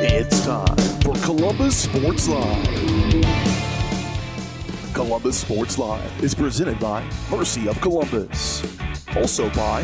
It's time for Columbus Sports Live. Columbus Sports Live is presented by Mercy of Columbus. Also by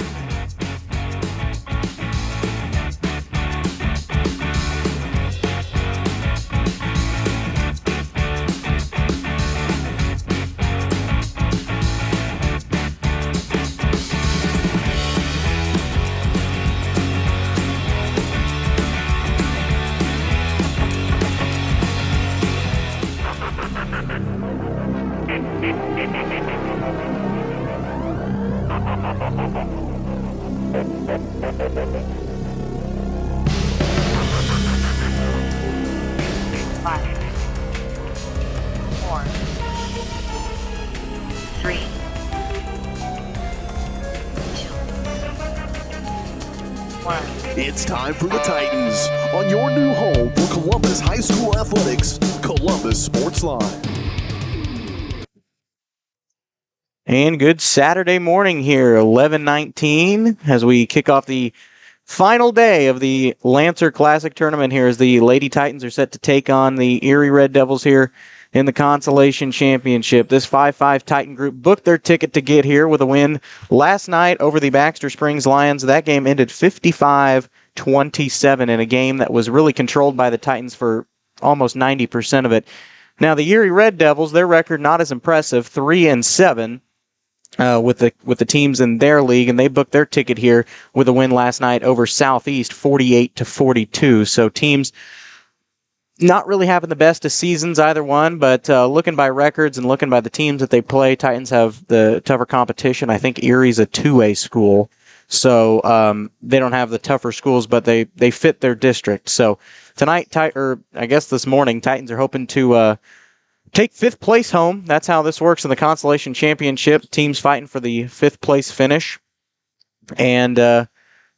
It's time for the Titans on your new home for Columbus High School Athletics, Columbus Sports Live. And good Saturday morning here, 11:19, as we kick off the final day of the Lancer Classic Tournament here as the Lady Titans are set to take on the Erie Red Devils here in the Consolation Championship. This 5-5 Titan group booked their ticket to get here with a win last night over the Baxter Springs Lions. That game ended 55-27 in a game that was really controlled by the Titans for almost 90% of it. Now, the Erie Red Devils, their record not as impressive, 3-7. With the teams in their league, and they booked their ticket here with a win last night over Southeast, 48-42. So teams not really having the best of seasons, either one, but looking by records and looking by the teams that they play, Titans have the tougher competition. I think Erie's a 2A school, so they don't have the tougher schools, but they fit their district. So tonight, this morning, Titans are hoping to take fifth place home. That's how this works in the Consolation Championship. Teams fighting for the fifth place finish. And a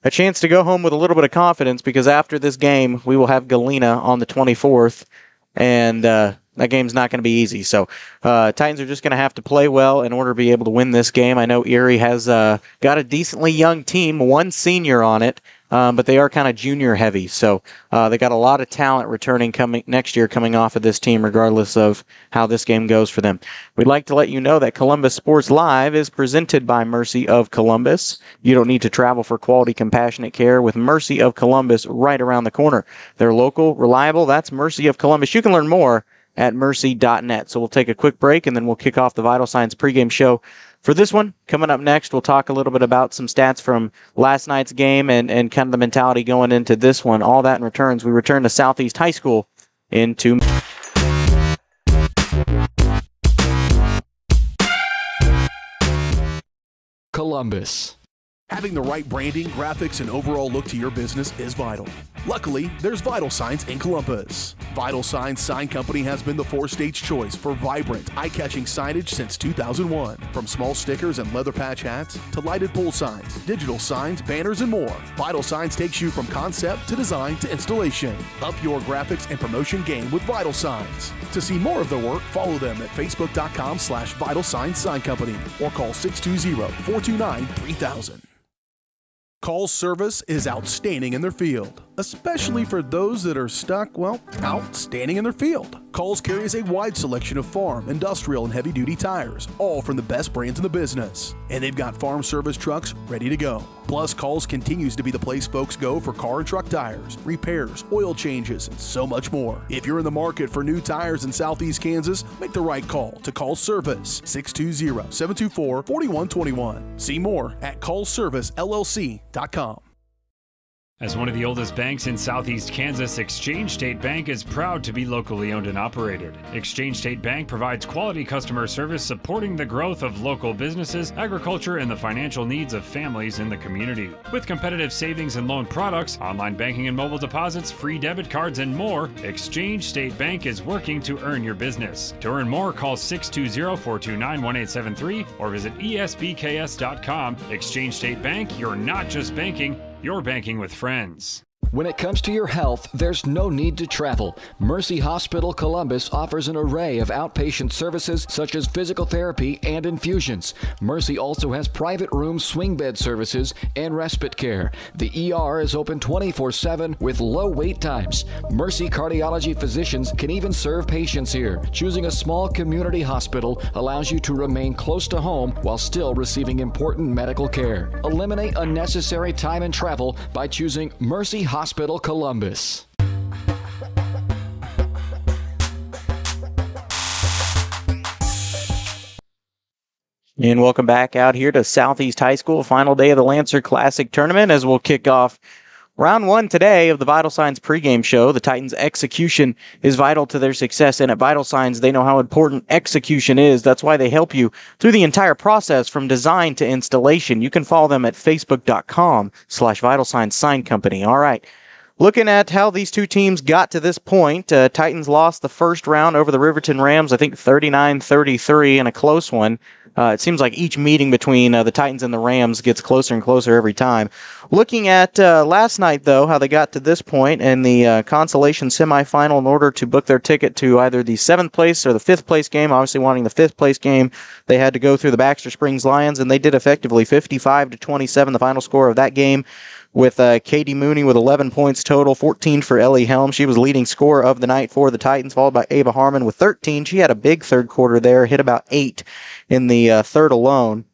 chance to go home with a little bit of confidence, because after this game, we will have Galena on the 24th. And that game's not going to be easy. So Titans are just going to have to play well in order to be able to win this game. I know Erie has got a decently young team, one senior on it. But they are kind of junior heavy, so they got a lot of talent returning next year coming off of this team, regardless of how this game goes for them. We'd like to let you know that Columbus Sports Live is presented by Mercy of Columbus. You don't need to travel for quality, compassionate care with Mercy of Columbus right around the corner. They're local, reliable. That's Mercy of Columbus. You can learn more at mercy.net. So we'll take a quick break, and then we'll kick off the Vital Signs pregame show. For this one, coming up next, we'll talk a little bit about some stats from last night's game and kind of the mentality going into this one. All that in returns. We return to Southeast High School in 2 minutes. Columbus. Having the right branding, graphics, and overall look to your business is vital. Luckily, there's Vital Signs in Columbus. Vital Signs Sign Company has been the four-state's choice for vibrant, eye-catching signage since 2001. From small stickers and leather patch hats to lighted pole signs, digital signs, banners, and more, Vital Signs takes you from concept to design to installation. Up your graphics and promotion game with Vital Signs. To see more of their work, follow them at facebook.com/Vital Signs Sign Company or call 620-429-3000. Call's service is outstanding in their field, especially for those that are stuck, outstanding in their field. Call's carries a wide selection of farm, industrial, and heavy-duty tires, all from the best brands in the business. And they've got farm service trucks ready to go. Plus, Call's continues to be the place folks go for car and truck tires, repairs, oil changes, and so much more. If you're in the market for new tires in Southeast Kansas, make the right call to Call's Service, 620-724-4121. See more at callservicellc.com. As one of the oldest banks in Southeast Kansas, Exchange State Bank is proud to be locally owned and operated. Exchange State Bank provides quality customer service supporting the growth of local businesses, agriculture, and the financial needs of families in the community. With competitive savings and loan products, online banking and mobile deposits, free debit cards, and more, Exchange State Bank is working to earn your business. To earn more, call 620-429-1873 or visit esbks.com. Exchange State Bank, you're not just banking, you're banking with friends. When it comes to your health, there's no need to travel. Mercy Hospital Columbus offers an array of outpatient services such as physical therapy and infusions. Mercy also has private room swing bed services and respite care. The ER is open 24/7 with low wait times. Mercy cardiology physicians can even serve patients here. Choosing a small community hospital allows you to remain close to home while still receiving important medical care. Eliminate unnecessary time and travel by choosing Mercy Hospital Columbus. And welcome back out here to Southeast High School, final day of the Lancer Classic Tournament, as we'll kick off round one today of the Vital Signs pregame show. The Titans' execution is vital to their success, and at Vital Signs, they know how important execution is. That's why they help you through the entire process from design to installation. You can follow them at facebook.com/Vital Signs Sign Company. All right. Looking at how these two teams got to this point, Titans lost the first round over the Riverton Rams, I think 39-33 in a close one. It seems like each meeting between the Titans and the Rams gets closer and closer every time. Looking at last night, though, how they got to this point in the consolation semifinal in order to book their ticket to either the 7th place or the 5th place game, obviously wanting the 5th place game, they had to go through the Baxter Springs Lions, and they did effectively 55-27, the final score of that game, with Katie Mooney with 11 points total, 14 for Ellie Helm. She was leading scorer of the night for the Titans, followed by Ava Harmon with 13. She had a big third quarter there, hit about 8 in the third alone.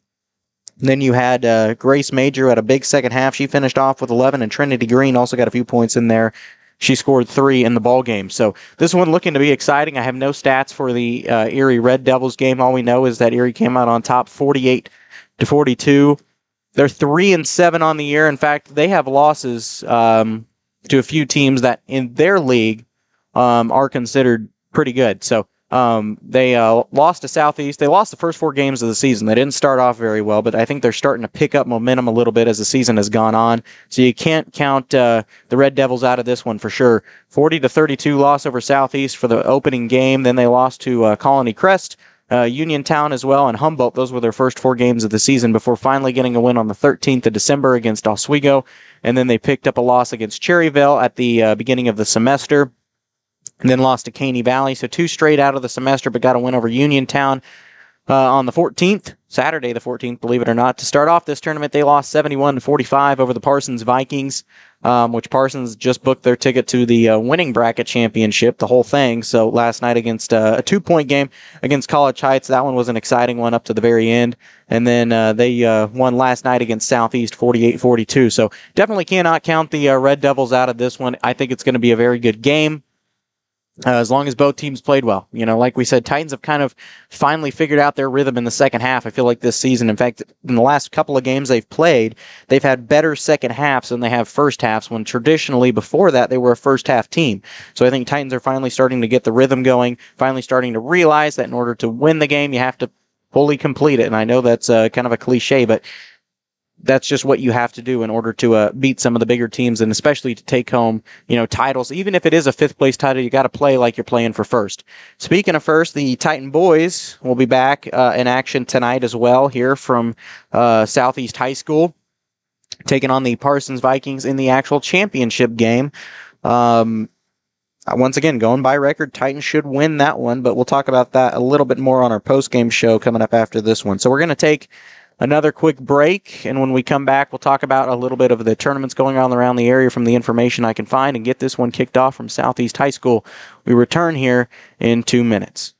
And then you had Grace Major who had a big second half. She finished off with 11, and Trinity Green also got a few points in there. She scored 3 in the ball game. So this one looking to be exciting. I have no stats for the Erie Red Devils game. All we know is that Erie came out on top 48-42. They're 3-7 on the year. In fact, they have losses to a few teams that in their league are considered pretty good. So they lost to Southeast. They lost the first 4 games of the season. They didn't start off very well, but I think they're starting to pick up momentum a little bit as the season has gone on. So you can't count the Red Devils out of this one for sure. 40-32 loss over Southeast for the opening game. Then they lost to Colony Crest. Uniontown as well, and Humboldt. Those were their first 4 games of the season before finally getting a win on the 13th of December against Oswego. And then they picked up a loss against Cherryville at the beginning of the semester, and then lost to Caney Valley. So 2 straight out of the semester, but got a win over Uniontown on the 14th, Saturday the 14th, believe it or not. To start off this tournament, they lost 71-45 over the Parsons Vikings, which Parsons just booked their ticket to the winning bracket championship, the whole thing. So last night against a 2-point game against College Heights, that one was an exciting one up to the very end. And then they won last night against Southeast 48-42. So definitely cannot count the Red Devils out of this one. I think it's going to be a very good game. As long as both teams played well. You know, like we said, Titans have kind of finally figured out their rhythm in the second half, I feel like, this season. In fact, in the last couple of games they've played, they've had better second halves than they have first halves, when traditionally before that they were a first half team. So I think Titans are finally starting to get the rhythm going, finally starting to realize that in order to win the game, you have to fully complete it. And I know that's kind of a cliche, but that's just what you have to do in order to beat some of the bigger teams, and especially to take home, titles. Even if it is a 5th place title, you got to play like you're playing for first. Speaking of first, the Titan boys will be back in action tonight as well here from Southeast High School, taking on the Parsons Vikings in the actual championship game. Once again, going by record, Titans should win that one, but we'll talk about that a little bit more on our post-game show coming up after this one. So we're going to take another quick break, and when we come back, we'll talk about a little bit of the tournaments going on around the area from the information I can find, and get this one kicked off from Southeast High School. We return here in 2 minutes.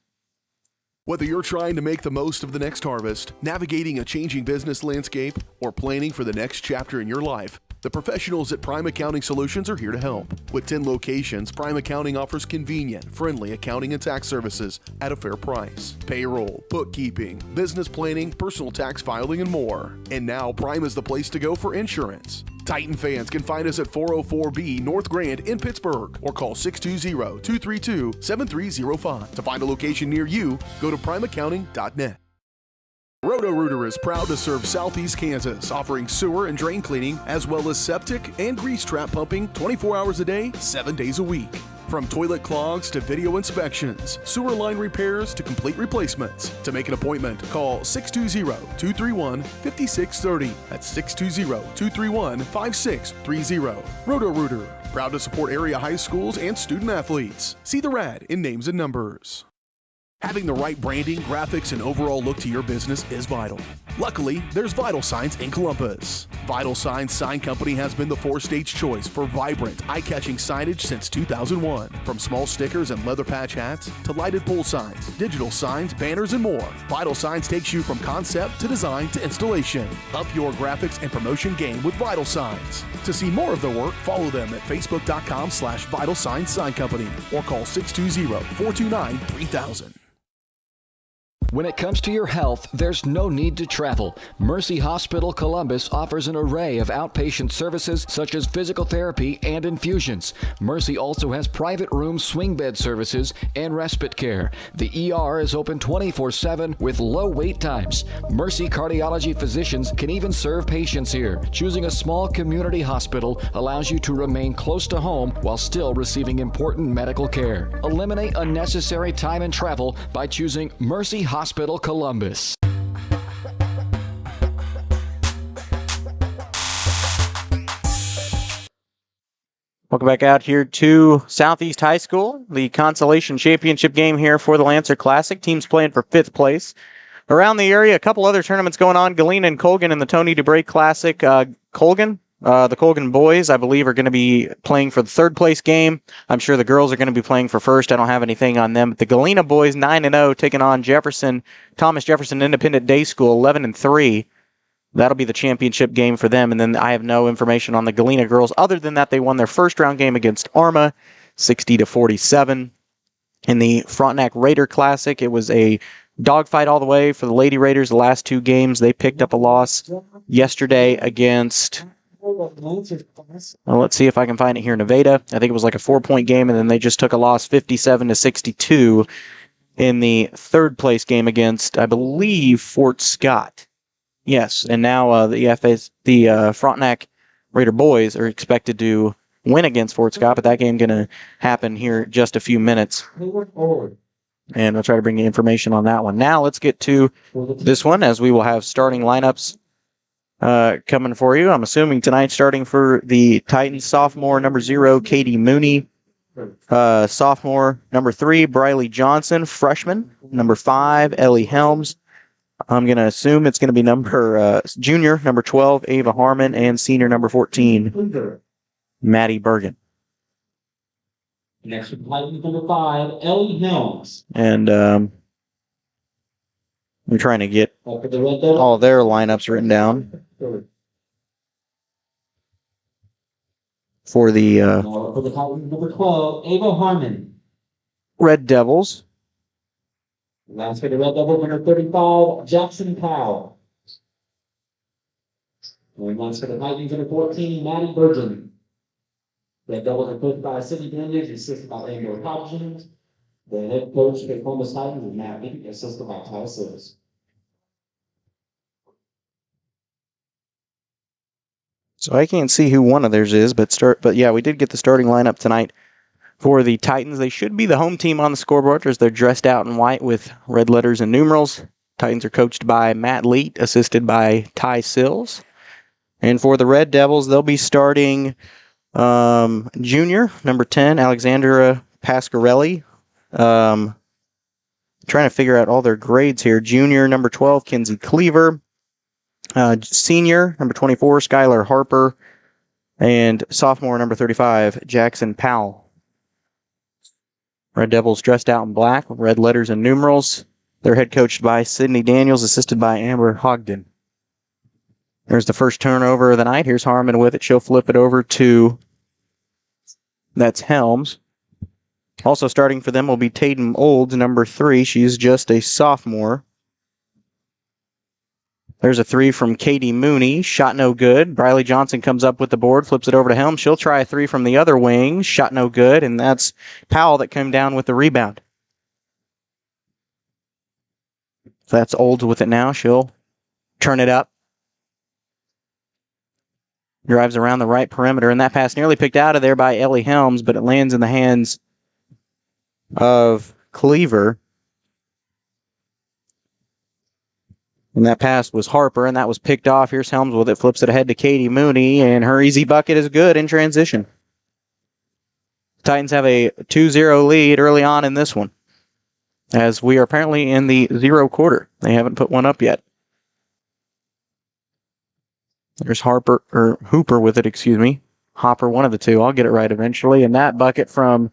Whether you're trying to make the most of the next harvest, navigating a changing business landscape, or planning for the next chapter in your life, the professionals at Prime Accounting Solutions are here to help. With 10 locations, Prime Accounting offers convenient, friendly accounting and tax services at a fair price. Payroll, bookkeeping, business planning, personal tax filing, and more. And now Prime is the place to go for insurance. Titan fans can find us at 404B North Grand in Pittsburgh, or call 620-232-7305. To find a location near you, go to primeaccounting.net. Roto-Rooter is proud to serve Southeast Kansas, offering sewer and drain cleaning, as well as septic and grease trap pumping 24 hours a day, 7 days a week. From toilet clogs to video inspections, sewer line repairs to complete replacements. To make an appointment, call 620-231-5630. That's 620-231-5630. Roto-Rooter, proud to support area high schools and student athletes. See the rad in names and numbers. Having the right branding, graphics, and overall look to your business is vital. Luckily, there's Vital Signs in Columbus. Vital Signs Sign Company has been the four-stage choice for vibrant, eye-catching signage since 2001. From small stickers and leather patch hats to lighted pole signs, digital signs, banners, and more, Vital Signs takes you from concept to design to installation. Up your graphics and promotion game with Vital Signs. To see more of their work, follow them at facebook.com/Vital Signs Sign Company or call 620-429-3000. When it comes to your health, there's no need to travel. Mercy Hospital Columbus offers an array of outpatient services such as physical therapy and infusions. Mercy also has private room swing bed services and respite care. The ER is open 24/7 with low wait times. Mercy cardiology physicians can even serve patients here. Choosing a small community hospital allows you to remain close to home while still receiving important medical care. Eliminate unnecessary time and travel by choosing Mercy Hospital Columbus. Welcome back out here to Southeast High School, the consolation championship game here for the Lancer Classic. Teams playing for 5th place. Around the area, a couple other tournaments going on. Galena and Colgan in the Tony DeBray Classic. Colgan, the Colgan boys, I believe, are going to be playing for the 3rd place game. I'm sure the girls are going to be playing for 1st. I don't have anything on them. But the Galena boys, 9-0, taking on Thomas Jefferson Independent Day School, 11-3. That'll be the championship game for them. And then I have no information on the Galena girls. Other than that, they won their first round game against Arma, 60-47. In the Frontenac Raider Classic, it was a dogfight all the way for the Lady Raiders. The last 2 games, they picked up a loss yesterday against... Well, let's see if I can find it here. Nevada. I think it was like a 4-point game, and then they just took a loss 57-62 in the 3rd place game against, I believe, Fort Scott. Yes, and now the Frontenac Raider boys are expected to win against Fort Scott, but that game going to happen here in just a few minutes. And I'll try to bring you information on that one. Now let's get to this one, as we will have starting lineups coming for you. I'm assuming tonight, starting for the Titans, sophomore number 0, Katie Mooney. Sophomore number 3, Briley Johnson. Freshman number 5, Ellie Helms. I'm going to assume it's going to be junior number 12, Ava Harmon, and senior number 14, Maddie Bergen. Next, number 5, Ellie Helms. And I'm trying to get all their lineups written down for the number 12, Ava Harmon. Red Devils. Last for the Red Devil, number 35, Jackson Powell. And last for the Titans, number 14, Maddie Bergen. Red Devils are coached by Cindy Daniels, assisted by Amber Hopkins. The head coach of the Columbus Titans is Matt Meek, assisted by Ty Sills. So I can't see who one of theirs is, but yeah, we did get the starting lineup tonight for the Titans. They should be the home team on the scoreboard as they're dressed out in white with red letters and numerals. Titans are coached by Matt Leet, assisted by Ty Sills. And for the Red Devils, they'll be starting junior, number 10, Alexandra Pasquarelli. Trying to figure out all their grades here. Junior, number 12, Kinsey Cleaver. Senior, number 24, Skylar Harper. And sophomore, number 35, Jackson Powell. Red Devils dressed out in black with red letters and numerals. They're head coached by Sydney Daniels, assisted by Amber Hogden. There's the first turnover of the night. Here's Harmon with it. She'll flip it over to... That's Helms. Also starting for them will be Tatum Olds, number 3. She's just a sophomore. There's a 3 from Katie Mooney. Shot no good. Briley Johnson comes up with the board, flips it over to Helms. She'll try a 3 from the other wing. Shot no good, and that's Powell that came down with the rebound. So that's Olds with it now. She'll turn it up. Drives around the right perimeter, and that pass nearly picked out of there by Ellie Helms, but it lands in the hands of Cleaver. And that pass was Harper, and that was picked off. Here's Helms with it, flips it ahead to Katie Mooney, and her easy bucket is good in transition. Titans have a 2-0 lead early on in this one, as we are apparently in the 0 quarter. They haven't put one up yet. There's Hooper with it, excuse me. Hopper, one of the two. I'll get it right eventually. And that bucket from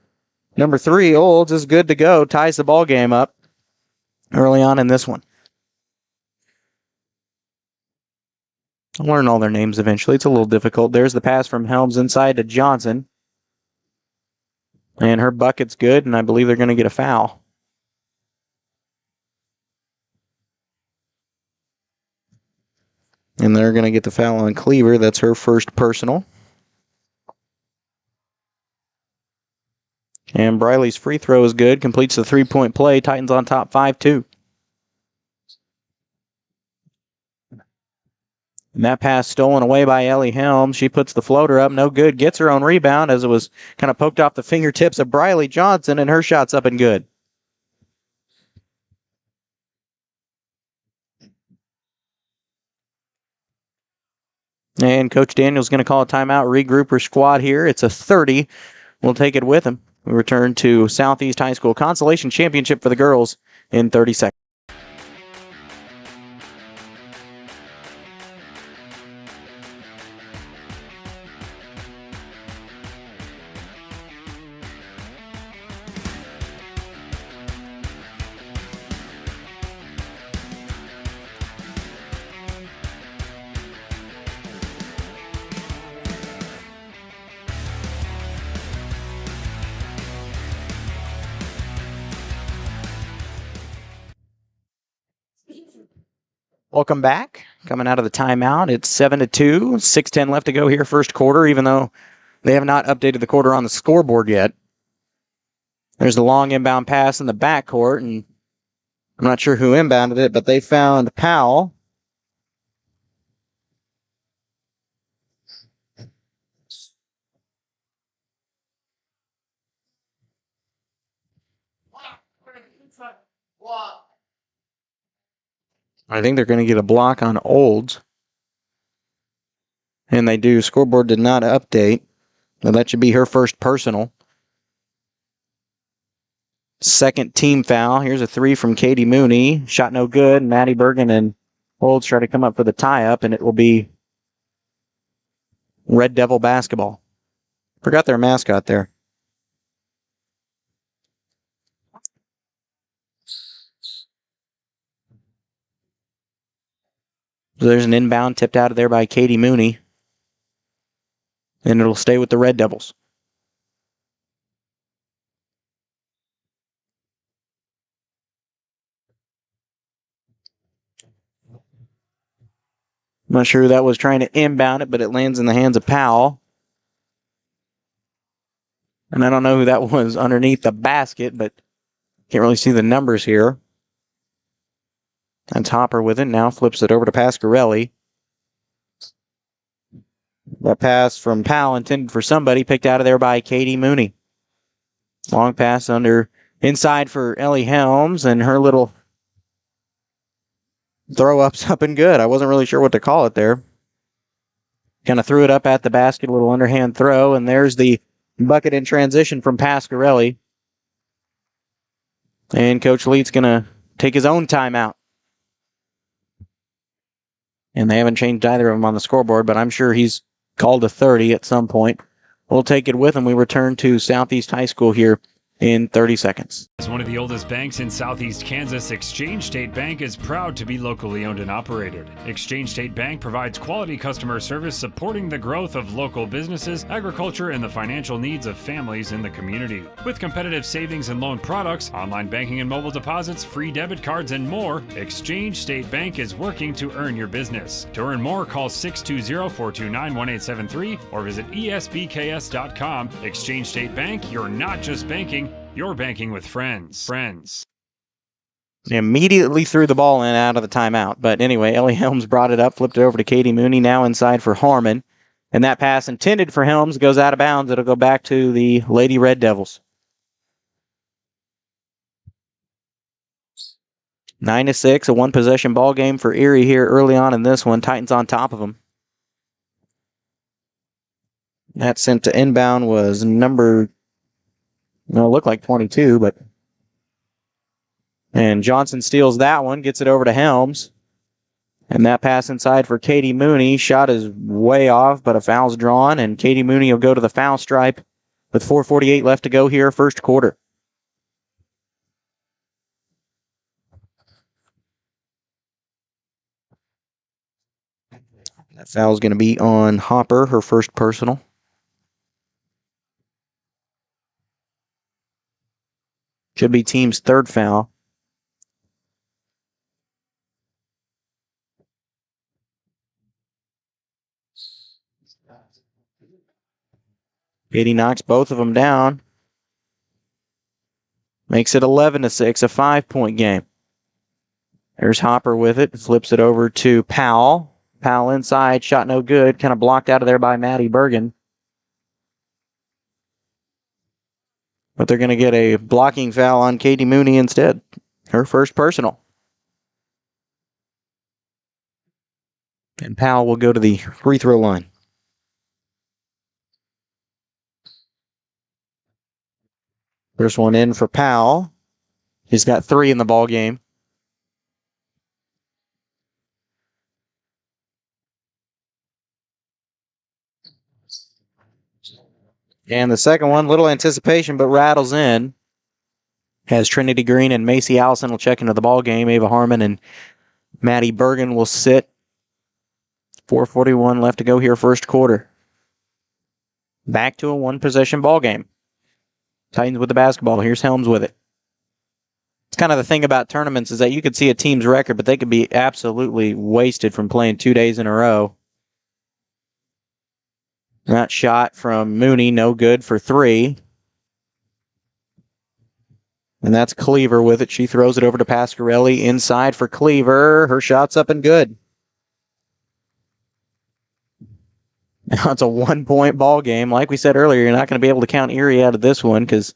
number 3, Olds, is good to go. Ties the ball game up early on in this one. I'll learn all their names eventually. It's a little difficult. There's the pass from Helms inside to Johnson. And her bucket's good, and I believe they're going to get a foul. And they're going to get the foul on Cleaver. That's her first personal. And Briley's free throw is good. Completes the 3-point play. Titans on top 5-2. And that pass stolen away by Ellie Helms. She puts the floater up. No good. Gets her own rebound as it was kind of poked off the fingertips of Briley Johnson, and her shot's up and good. And Coach Daniel's going to call a timeout, regroup her squad here. It's a 30. We'll take it with him. We return to Southeast High School Consolation Championship for the girls in 30 seconds. Welcome back. Coming out of the timeout, it's 7-2, 6:10 left to go here, first quarter, even though they have not updated the quarter on the scoreboard yet. There's the long inbound pass in the backcourt, and I'm not sure who inbounded it, but they found Powell. I think they're going to get a block on Olds. And they do. Scoreboard did not update. But that should be her first personal. Second team foul. Here's a 3 from Katie Mooney. Shot no good. Maddie Bergen and Olds try to come up for the tie-up, and it will be Red Devil basketball. Forgot their mascot there. So there's an inbound tipped out of there by Katie Mooney. And it'll stay with the Red Devils. I'm not sure who that was trying to inbound it, but it lands in the hands of Powell. And I don't know who that was underneath the basket, but can't really see the numbers here. That's Hopper with it. Now flips it over to Pasquarelli. That pass from Powell intended for somebody, picked out of there by Katie Mooney. Long pass inside for Ellie Helms, and her little throw-up's up and good. I wasn't really sure what to call it there. Kind of threw it up at the basket, a little underhand throw, and there's the bucket in transition from Pasquarelli. And Coach Leet's going to take his own timeout. And they haven't changed either of them on the scoreboard, but I'm sure he's called a 30 at some point. We'll take it with him. We return to Southeast High School here in 30 seconds. As one of the oldest banks in Southeast Kansas, Exchange State Bank is proud to be locally owned and operated. Exchange State Bank provides quality customer service supporting the growth of local businesses, agriculture, and the financial needs of families in the community. With competitive savings and loan products, online banking and mobile deposits, free debit cards, and more, Exchange State Bank is working to earn your business. To earn more, call 620-429-1873 or visit esbks.com. Exchange State Bank, you're not just banking, you're banking with friends. They immediately threw the ball in out of the timeout. But anyway, Ellie Helms brought it up, flipped it over to Katie Mooney, now inside for Harmon. And that pass intended for Helms goes out of bounds. It'll go back to the Lady Red Devils. 9-6, a one-possession ball game for Erie here early on in this one. Titans on top of them. That sent to inbound was it looked like 22, but. And Johnson steals that one, gets it over to Helms. And that pass inside for Katie Mooney. Shot is way off, but a foul's drawn, and Katie Mooney will go to the foul stripe with 4:48 left to go here, first quarter. That foul's going to be on Hopper, her first personal. Should be team's third foul. Katie knocks both of them down. Makes it 11-6, a 5-point game. There's Hopper with it. Flips it over to Powell. Powell inside. Shot no good. Kind of blocked out of there by Maddie Bergen. But they're going to get a blocking foul on Katie Mooney instead. Her first personal. And Powell will go to the free throw line. First one in for Powell. He's got 3 in the ball game. And the second one, little anticipation, but rattles in. As Trinity Green and Macy Allison will check into the ball game. Ava Harmon and Maddie Bergen will sit. 4:41 left to go here, first quarter. Back to a one-possession ball game. Titans with the basketball. Here's Helms with it. It's kind of the thing about tournaments is that you could see a team's record, but they could be absolutely wasted from playing 2 days in a row. That shot from Mooney, no good for 3. And that's Cleaver with it. She throws it over to Pasquarelli. Inside for Cleaver. Her shot's up and good. Now it's a 1-point ball game. Like we said earlier, you're not going to be able to count Erie out of this one because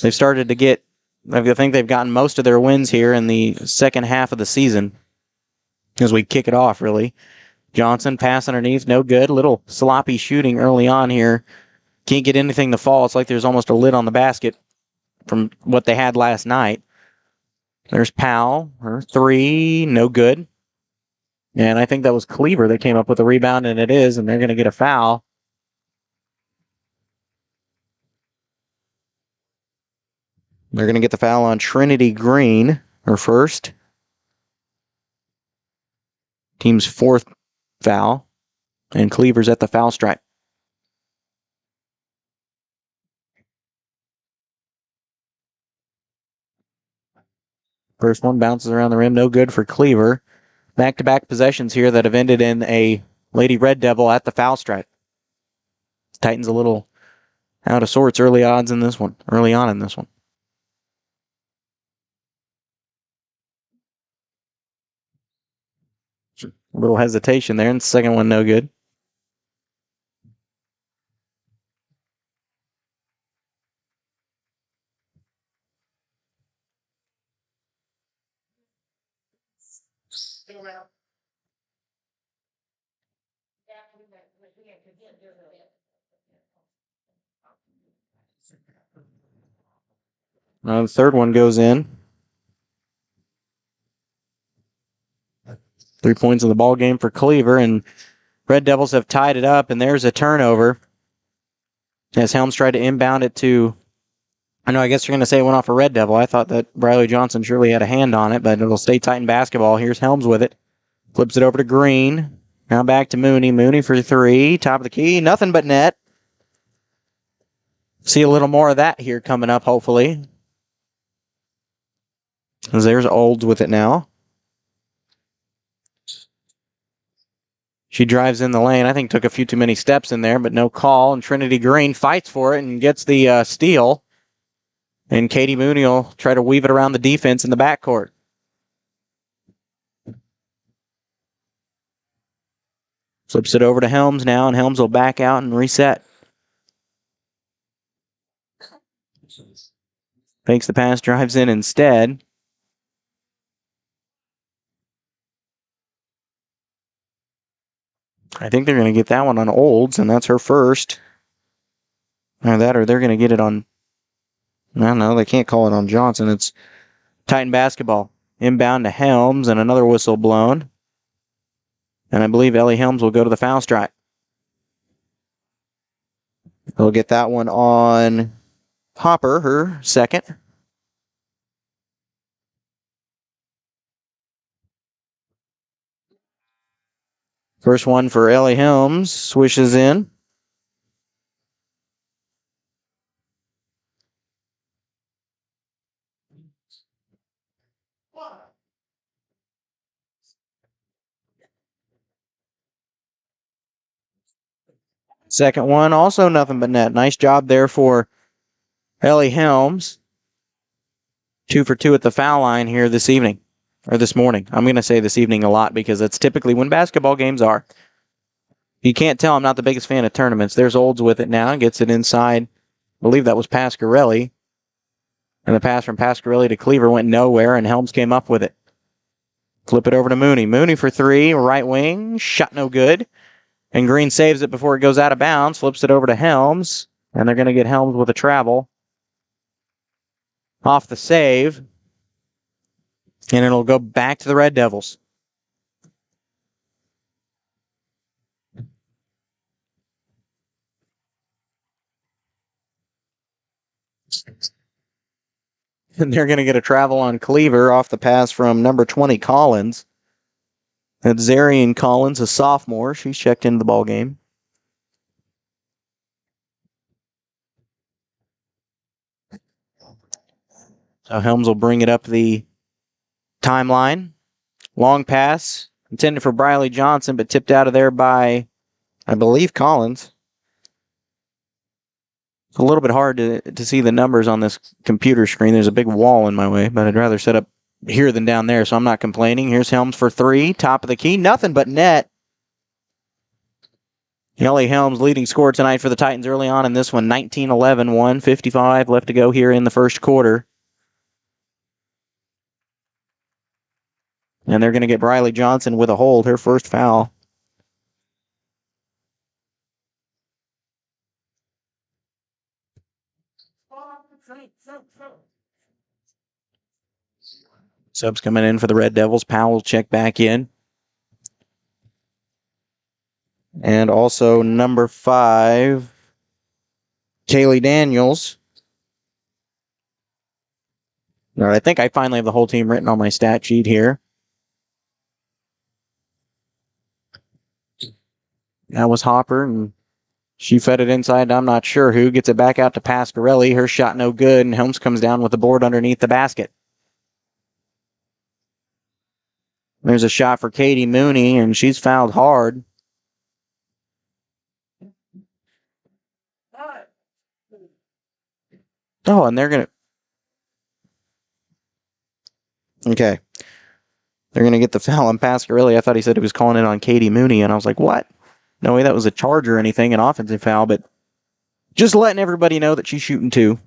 they've started to get, I think they've gotten most of their wins here in the second half of the season as we kick it off, really. Johnson pass underneath, no good. Little sloppy shooting early on here. Can't get anything to fall. It's like there's almost a lid on the basket from what they had last night. There's Powell, her 3, no good. And I think that was Cleaver that came up with the rebound, and it is, and they're going to get a foul. They're going to get the foul on Trinity Green, her first. Team's 4th foul, and Cleaver's at the foul stripe. First one bounces around the rim, no good for Cleaver. Back-to-back possessions here that have ended in a Lady Red Devil at the foul stripe. Titans a little out of sorts early on in this one. A little hesitation there, and the second one no good. The third one goes in. 3 points in the ball game for Cleaver, and Red Devils have tied it up, and there's a turnover. As Helms tried to inbound it to, I guess you're going to say it went off a Red Devil. I thought that Briley Johnson surely had a hand on it, but it'll stay Titan basketball. Here's Helms with it. Flips it over to Green. Now back to Mooney. Mooney for 3. Top of the key. Nothing but net. See a little more of that here coming up, hopefully. As there's Olds with it now. She drives in the lane. I think took a few too many steps in there, but no call. And Trinity Green fights for it and gets the steal. And Katie Mooney will try to weave it around the defense in the backcourt. Flips it over to Helms now, and Helms will back out and reset. Fakes the pass, drives in instead. I think they're going to get that one on Olds, and that's her first. Or they're going to get it on... No, they can't call it on Johnson. It's Titan basketball. Inbound to Helms, and another whistle blown. And I believe Ellie Helms will go to the foul stripe. They'll get that one on Hopper, her second. First one for Ellie Helms, swishes in. Second one, also nothing but net. Nice job there for Ellie Helms. 2 for 2 at the foul line here this evening, or this morning. I'm going to say this evening a lot because that's typically when basketball games are. You can't tell I'm not the biggest fan of tournaments. There's Olds with it now, gets it inside. I believe that was Pasquarelli. And the pass from Pasquarelli to Cleaver went nowhere, and Helms came up with it. Flip it over to Mooney. Mooney for three, right wing, shot no good. And Green saves it before it goes out of bounds, flips it over to Helms, and they're going to get Helms with a travel. Off the save, and it'll go back to the Red Devils. And they're going to get a travel on Cleaver off the pass from number 20, Collins. That's Zarian Collins, a sophomore. She's checked into the ball game. So Helms will bring it up the timeline. Long pass intended for Briley Johnson, but tipped out of there by, I believe, Collins. It's a little bit hard to see the numbers on this computer screen. There's a big wall in my way, but I'd rather set up here than down there, so I'm not complaining. Here's Helms for three, top of the key, nothing but net. Ellie Helms leading scorer tonight for the Titans early on in this one, 19-11, 1:55 left to go here in the first quarter. And they're going to get Briley Johnson with a hold, her first foul. Subs coming in for the Red Devils. Powell will check back in. And also number 5, Kaylee Daniels. All right, I think I finally have the whole team written on my stat sheet here. That was Hopper, and she fed it inside. I'm not sure who. Gets it back out to Pasquarelli. Her shot no good, and Helms comes down with the board underneath the basket. There's a shot for Katie Mooney, and she's fouled hard. Oh, and they're going to... Okay. They're going to get the foul on Pasquarelli. I thought he said he was calling it on Katie Mooney, and I was like, what? No way that was a charge or anything, an offensive foul, but just letting everybody know that she's shooting two.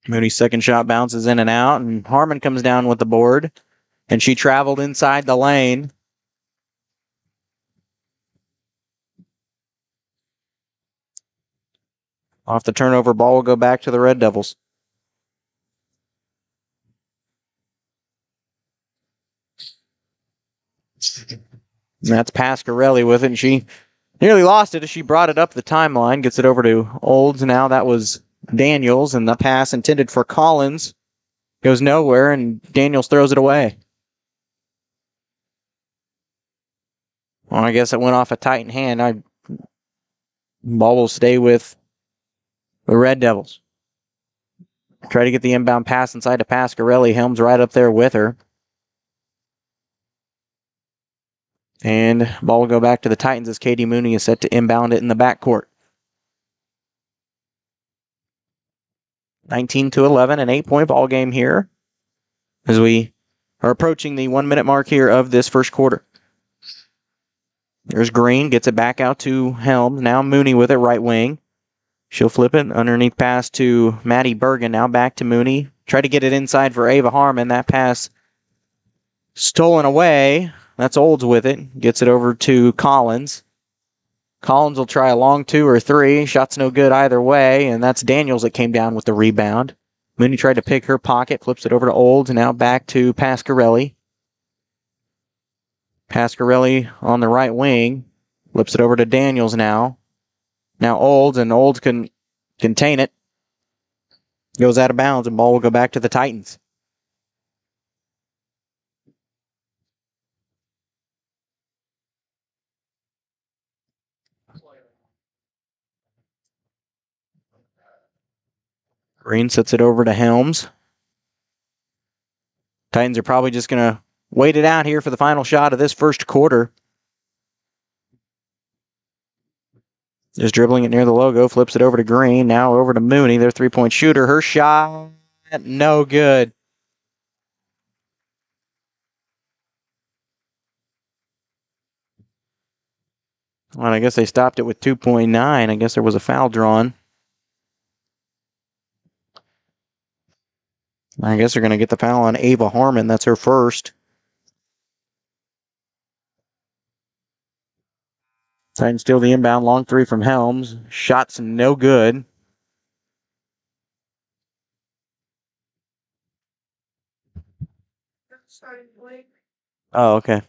Mooney's second shot bounces in and out, and Harmon comes down with the board, and she traveled inside the lane. Off the turnover, ball will go back to the Red Devils. And that's Pasquarelli with it, and she nearly lost it as she brought it up the timeline. Gets it over to Olds now. That was Daniels, and the pass intended for Collins goes nowhere, and Daniels throws it away. Well, I guess it went off a Titan hand. Ball will stay with the Red Devils. Try to get the inbound pass inside to Pasquarelli. Helms right up there with her. And ball will go back to the Titans as Katie Mooney is set to inbound it in the backcourt. 19-11, an 8-point ball game here as we are approaching the 1-minute mark here of this first quarter. There's Green, gets it back out to Helms. Now Mooney with it, right wing. She'll flip it. Underneath pass to Maddie Bergen. Now back to Mooney. Try to get it inside for Ava Harmon. That pass stolen away. That's Olds with it. Gets it over to Collins. Collins will try a long 2 or 3. Shot's no good either way. And that's Daniels that came down with the rebound. Mooney tried to pick her pocket. Flips it over to Olds. Now back to Pasquarelli. Pasquarelli on the right wing. Flips it over to Daniels now. Now Olds, and Olds can contain it. Goes out of bounds, and ball will go back to the Titans. Green sets it over to Helms. Titans are probably just going to wait it out here for the final shot of this first quarter. Just dribbling it near the logo, flips it over to Green. Now over to Mooney, their three-point shooter. Her shot, no good. Well, I guess they stopped it with 2.9. I guess there was a foul drawn. I guess they're going to get the foul on Ava Harmon. That's her first. Titans steal the inbound, long 3 from Helms. Shot's no good. Oh, okay.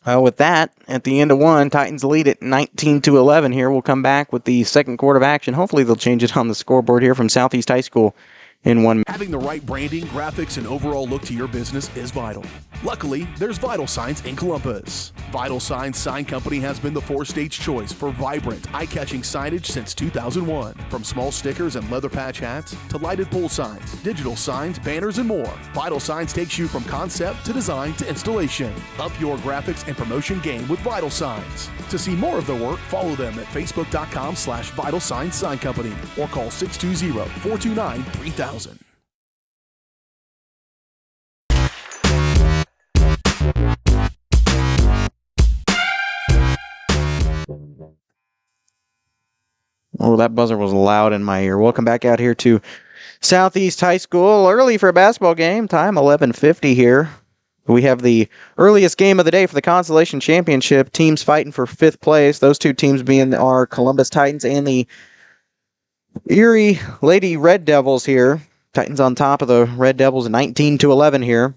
With that, at the end of 1, Titans lead it 19-11 here. We'll come back with the second quarter of action. Hopefully they'll change it on the scoreboard here from Southeast High School in 1 minute. Having the right branding, graphics, and overall look to your business is vital. Luckily, there's Vital Signs in Columbus. Vital Signs Sign Company has been the 4-stage choice for vibrant, eye-catching signage since 2001. From small stickers and leather patch hats to lighted pole signs, digital signs, banners, and more, Vital Signs takes you from concept to design to installation. Up your graphics and promotion game with Vital Signs. To see more of their work, follow them at facebook.com/Vital Signs Sign Company or call 620-429-3000. Oh, that buzzer was loud in my ear. Welcome back out here to Southeast High School. Early for a basketball game. Time 11:50 here. We have the earliest game of the day for the Consolation Championship. Teams fighting for 5th place. Those 2 teams being our Columbus Titans and the Erie Lady Red Devils here. Titans on top of the Red Devils 19-11 here.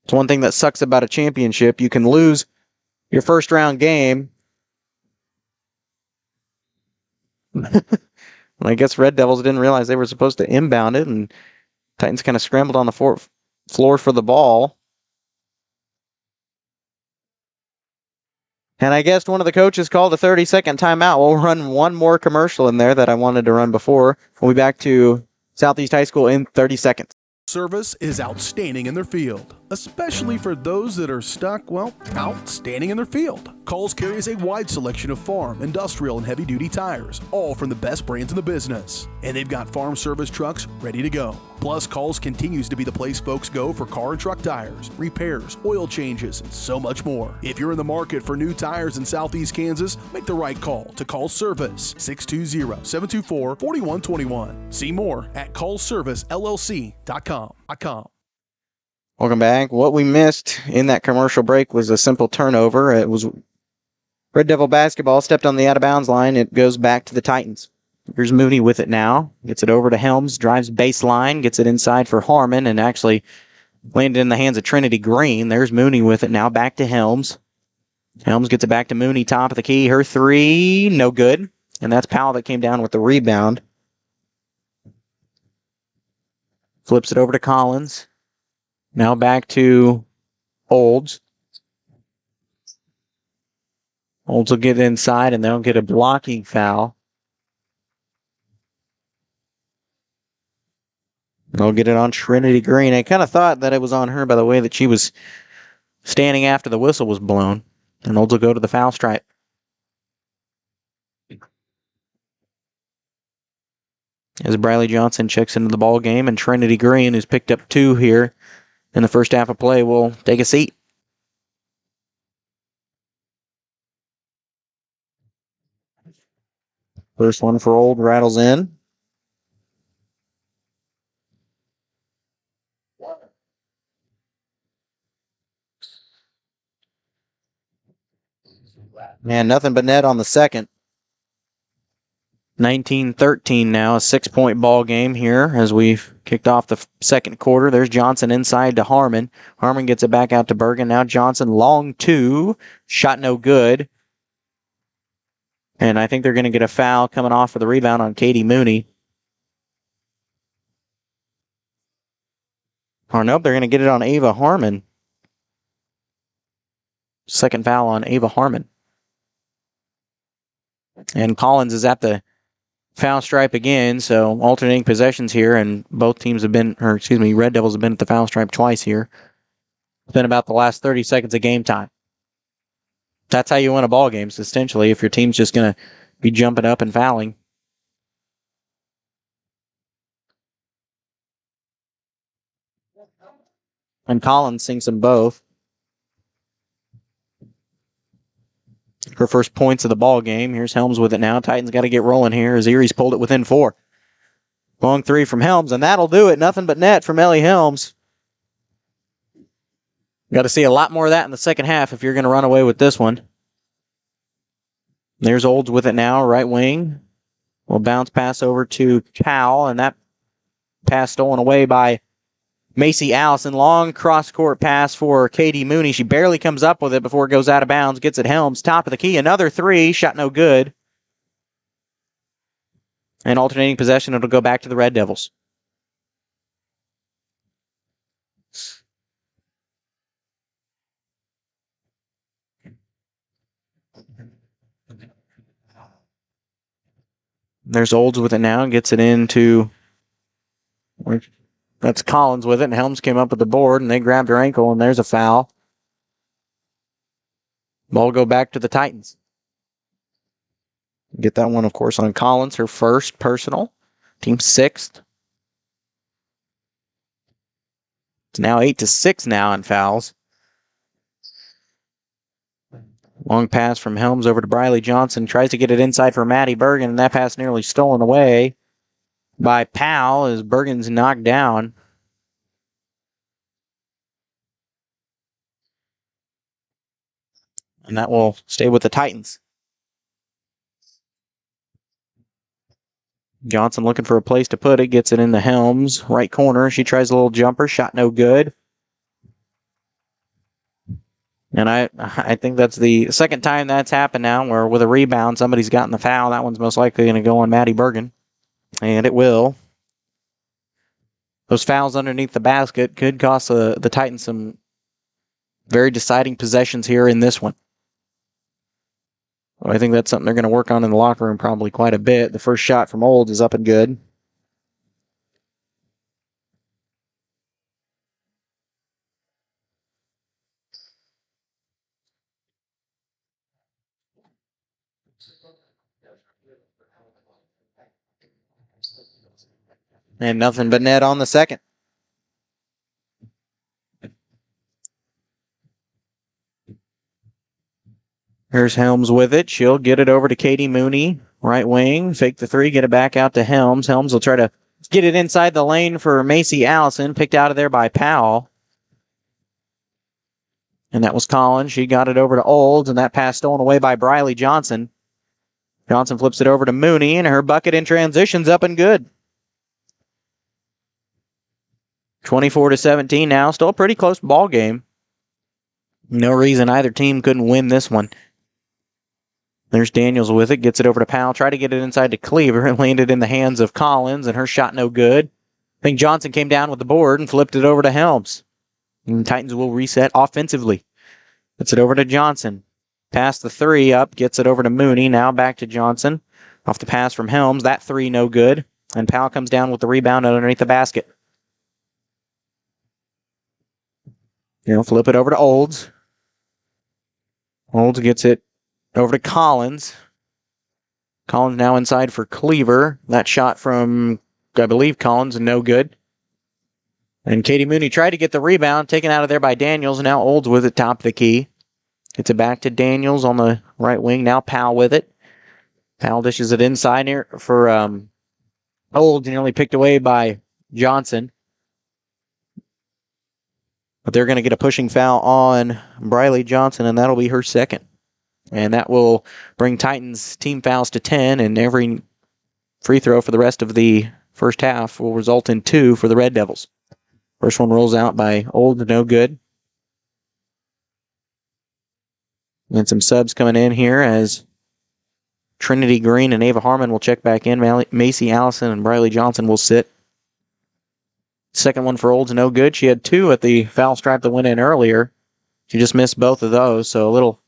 It's one thing that sucks about a championship. You can lose your first round game. I guess Red Devils didn't realize they were supposed to inbound it, and Titans kind of scrambled on the floor for the ball. And I guess one of the coaches called a 30-second timeout. We'll run one more commercial in there that I wanted to run before. We'll be back to Southeast High School in 30 seconds. Service is outstanding in their field, especially for those that are stuck, outstanding in their field. Coles carries a wide selection of farm, industrial, and heavy-duty tires, all from the best brands in the business. And they've got farm service trucks ready to go. Plus, Coles continues to be the place folks go for car and truck tires, repairs, oil changes, and so much more. If you're in the market for new tires in Southeast Kansas, make the right call to Coles Service, 620-724-4121. See more at ColesServiceLLC.com. Welcome back. What we missed in that commercial break was a simple turnover. It was Red Devil basketball, stepped on the out-of-bounds line. It goes back to the Titans. Here's Mooney with it now. Gets it over to Helms, drives baseline, gets it inside for Harmon, and actually landed in the hands of Trinity Green. There's Mooney with it now, back to Helms. Helms gets it back to Mooney, top of the key. Her 3, no good. And that's Powell that came down with the rebound. Flips it over to Collins. Now back to Olds. Olds will get inside, and they'll get a blocking foul. They'll get it on Trinity Green. I kind of thought that it was on her by the way that she was standing after the whistle was blown. And Olds will go to the foul stripe. As Briley Johnson checks into the ball game, and Trinity Green, who's picked up 2 here in the first half of play, will take a seat. First one for Old rattles in. And nothing but net on the second. 19-13 now, a 6-point ball game here as we've kicked off the second quarter. There's Johnson inside to Harmon. Harmon gets it back out to Bergen. Now Johnson, long two. Shot no good. And I think they're going to get a foul coming off for the rebound on Katie Mooney. Or nope, they're going to get it on Ava Harmon. Second foul on Ava Harmon. And Collins is at the foul stripe again, so alternating possessions here, and both teams have been, Red Devils have been at the foul stripe twice here. It's been about the last 30 seconds of game time. That's how you win a ball game, essentially, if your team's just going to be jumping up and fouling. And Collins sinks them both. Her first points of the ball game. Here's Helms with it now. Titans got to get rolling here as Erie's pulled it within 4. Long three from Helms, and that'll do it. Nothing but net from Ellie Helms. Got to see a lot more of that in the second half if you're going to run away with this one. There's Olds with it now, right wing. Will bounce pass over to Powell, and that pass stolen away by Macy Allison. Long cross-court pass for Katie Mooney. She barely comes up with it before it goes out of bounds. Gets it Helms, top of the key. Another three, shot no good. And alternating possession, it'll go back to the Red Devils. There's Olds with it now. Gets it into... That's Collins with it, and Helms came up with the board, and they grabbed her ankle, and there's a foul. Ball go back to the Titans. Get that one, of course, on Collins, her first personal. Team 6th. It's now 8-6 now in fouls. Long pass from Helms over to Briley Johnson. Tries to get it inside for Maddie Bergen, and that pass nearly stolen away by Powell as Bergen's knocked down. And that will stay with the Titans. Johnson looking for a place to put it. Gets it in the Helms. Right corner. She tries a little jumper. Shot no good. And I think that's the second time that's happened now where with a rebound somebody's gotten the foul. That one's most likely going to go on Maddie Bergen. And it will. Those fouls underneath the basket could cost the Titans some very deciding possessions here in this one. I think that's something they're going to work on in the locker room probably quite a bit. The first shot from Olds is up and good. And nothing but net on the second. Here's Helms with it. She'll get it over to Katie Mooney. Right wing. Fake the three. Get it back out to Helms. Helms will try to get it inside the lane for Macy Allison. Picked out of there by Powell. And that was Collins. She got it over to Olds, and that pass stolen away by Briley Johnson. Johnson flips it over to Mooney, and her bucket in transition's up and good. 24-17 now. Still a pretty close ball game. No reason either team couldn't win this one. There's Daniels with it. Gets it over to Powell. Try to get it inside to Cleaver and landed in the hands of Collins, and her shot no good. I think Johnson came down with the board and flipped it over to Helms. And the Titans will reset offensively. Gets it over to Johnson. Pass the three up. Gets it over to Mooney. Now back to Johnson. Off the pass from Helms. That three no good. And Powell comes down with the rebound underneath the basket. Flip it over to Olds. Olds gets it over to Collins. Collins now inside for Cleaver. That shot from, I believe, Collins, no good. And Katie Mooney tried to get the rebound, taken out of there by Daniels. Now Olds with it, top of the key. Gets it back to Daniels on the right wing. Now Powell with it. Powell dishes it inside here for Old, nearly picked away by Johnson. But they're going to get a pushing foul on Briley Johnson, and that'll be her second. And that will bring Titans team fouls to 10, and every free throw for the rest of the first half will result in 2 for the Red Devils. First one rolls out by Old, no good. And some subs coming in here as Trinity Green and Ava Harmon will check back in. Macy Allison and Briley Johnson will sit. Second one for Old's no good. She had 2 at the foul stripe that went in earlier. She just missed both of those, so a little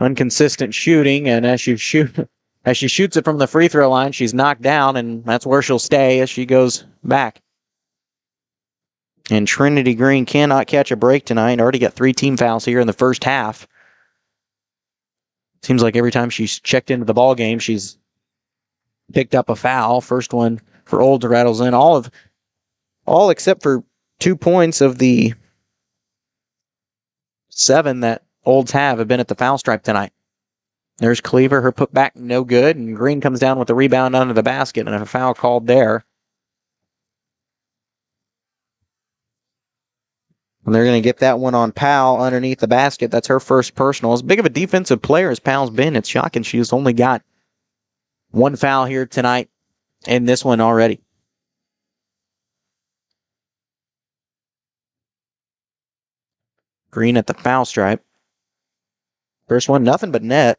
inconsistent shooting. And as she shoots it from the free throw line, she's knocked down, and that's where she'll stay as she goes back. And Trinity Green cannot catch a break tonight. Already got 3 team fouls here in the first half. Seems like every time she's checked into the ball game, she's picked up a foul. First one for Old rattles in. All except for 2 points of the 7 that Olds have been at the foul stripe tonight. There's Cleaver, her putback no good, and Green comes down with the rebound under the basket, and a foul called there. And they're going to get that one on Powell underneath the basket. That's her first personal. As big of a defensive player as Powell's been, it's shocking she's only got 1 foul here tonight in this one already. Green at the foul stripe. First one, nothing but net.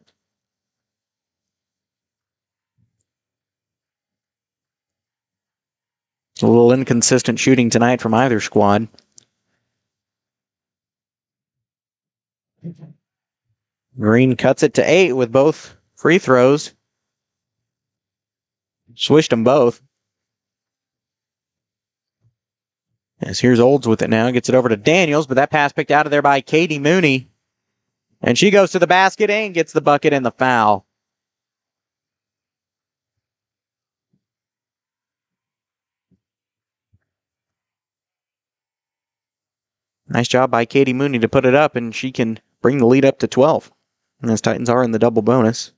It's a little inconsistent shooting tonight from either squad. Green cuts it to 8 with both free throws. Swished them both. As here's Olds with it now. Gets it over to Daniels, but that pass picked out of there by Katie Mooney. And she goes to the basket and gets the bucket and the foul. Nice job by Katie Mooney to put it up, and she can bring the lead up to 12. And as Titans are in the double bonus.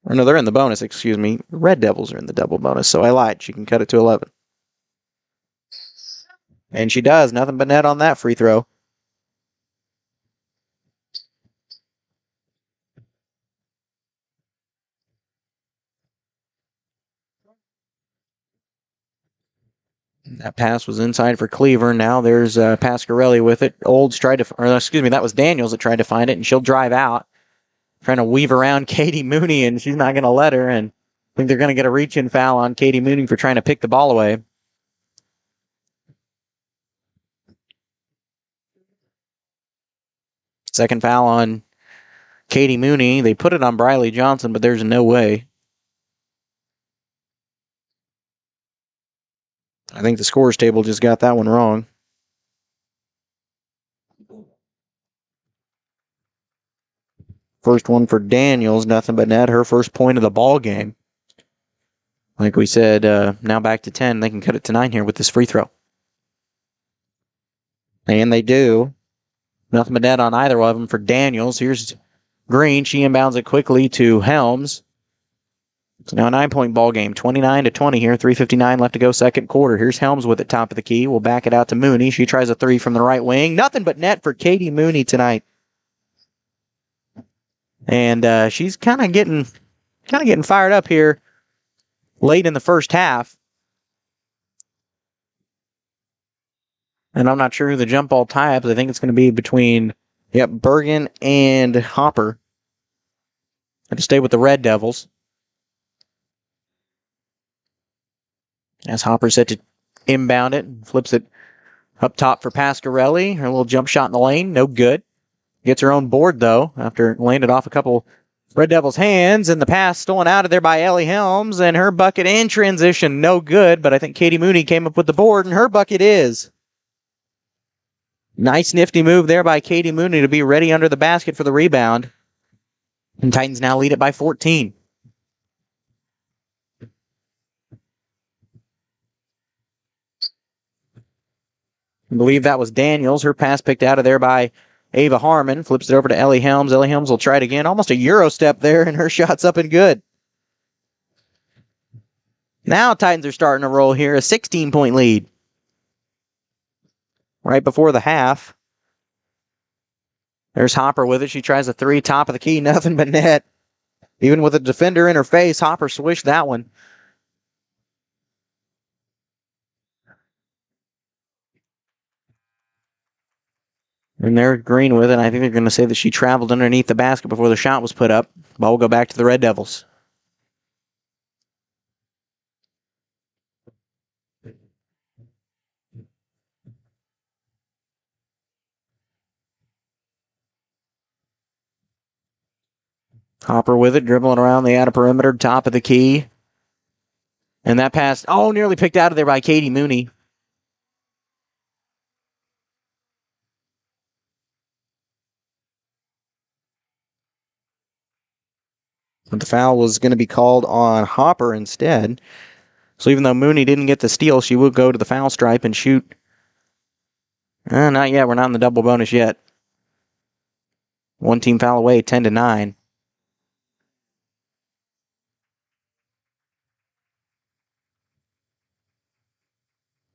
Or no, they're in the bonus, excuse me. Red Devils are in the double bonus, so I lied. She can cut it to 11. And she does. Nothing but net on that free throw. That pass was inside for Cleaver. Now there's Pasquarelli with it. Olds tried to, or excuse me, that was Daniels that tried to find it, and she'll drive out. Trying to weave around Katie Mooney, and she's not going to let her. And I think they're going to get a reach-in foul on Katie Mooney for trying to pick the ball away. Second foul on Katie Mooney. They put it on Briley Johnson, but there's no way. I think the scores table just got that one wrong. First one for Daniels, nothing but net. Her first point of the ball game. Like we said, now back to 10. They can cut it to 9 here with this free throw. And they do. Nothing but net on either of them for Daniels. Here's Green. She inbounds it quickly to Helms. It's now a 9-point ball game. 29-20 here. 3:59 left to go second quarter. Here's Helms with it top of the key. We'll back it out to Mooney. She tries a 3 from the right wing. Nothing but net for Katie Mooney tonight. And she's kind of getting fired up here late in the first half. And I'm not sure who the jump ball tie-ups. I think it's going to be between Bergen and Hopper. Going to stay with the Red Devils. As Hopper set to inbound it, flips it up top for Pasquarelli. Her little jump shot in the lane, no good. Gets her own board, though, after landed off a couple Red Devils' hands, and the pass stolen out of there by Ellie Helms, and her bucket in transition, no good, but I think Katie Mooney came up with the board, and her bucket is. Nice nifty move there by Katie Mooney to be ready under the basket for the rebound. And Titans now lead it by 14. I believe that was Daniels. Her pass picked out of there by Ava Harmon flips it over to Ellie Helms. Ellie Helms will try it again. Almost a Euro step there, and her shot's up and good. Now Titans are starting to roll here. A 16-point lead. Right before the half. There's Hopper with it. She tries a three, top of the key, nothing but net. Even with a defender in her face, Hopper swished that one. And there's Green with it. I think they're going to say that she traveled underneath the basket before the shot was put up. Ball will go back to the Red Devils. Hopper with it, dribbling around the outer perimeter, top of the key. And that pass, nearly picked out of there by Katie Mooney. But the foul was going to be called on Hopper instead. So even though Mooney didn't get the steal, she will go to the foul stripe and shoot. Not yet. We're not in the double bonus yet. One team foul away, 10-9.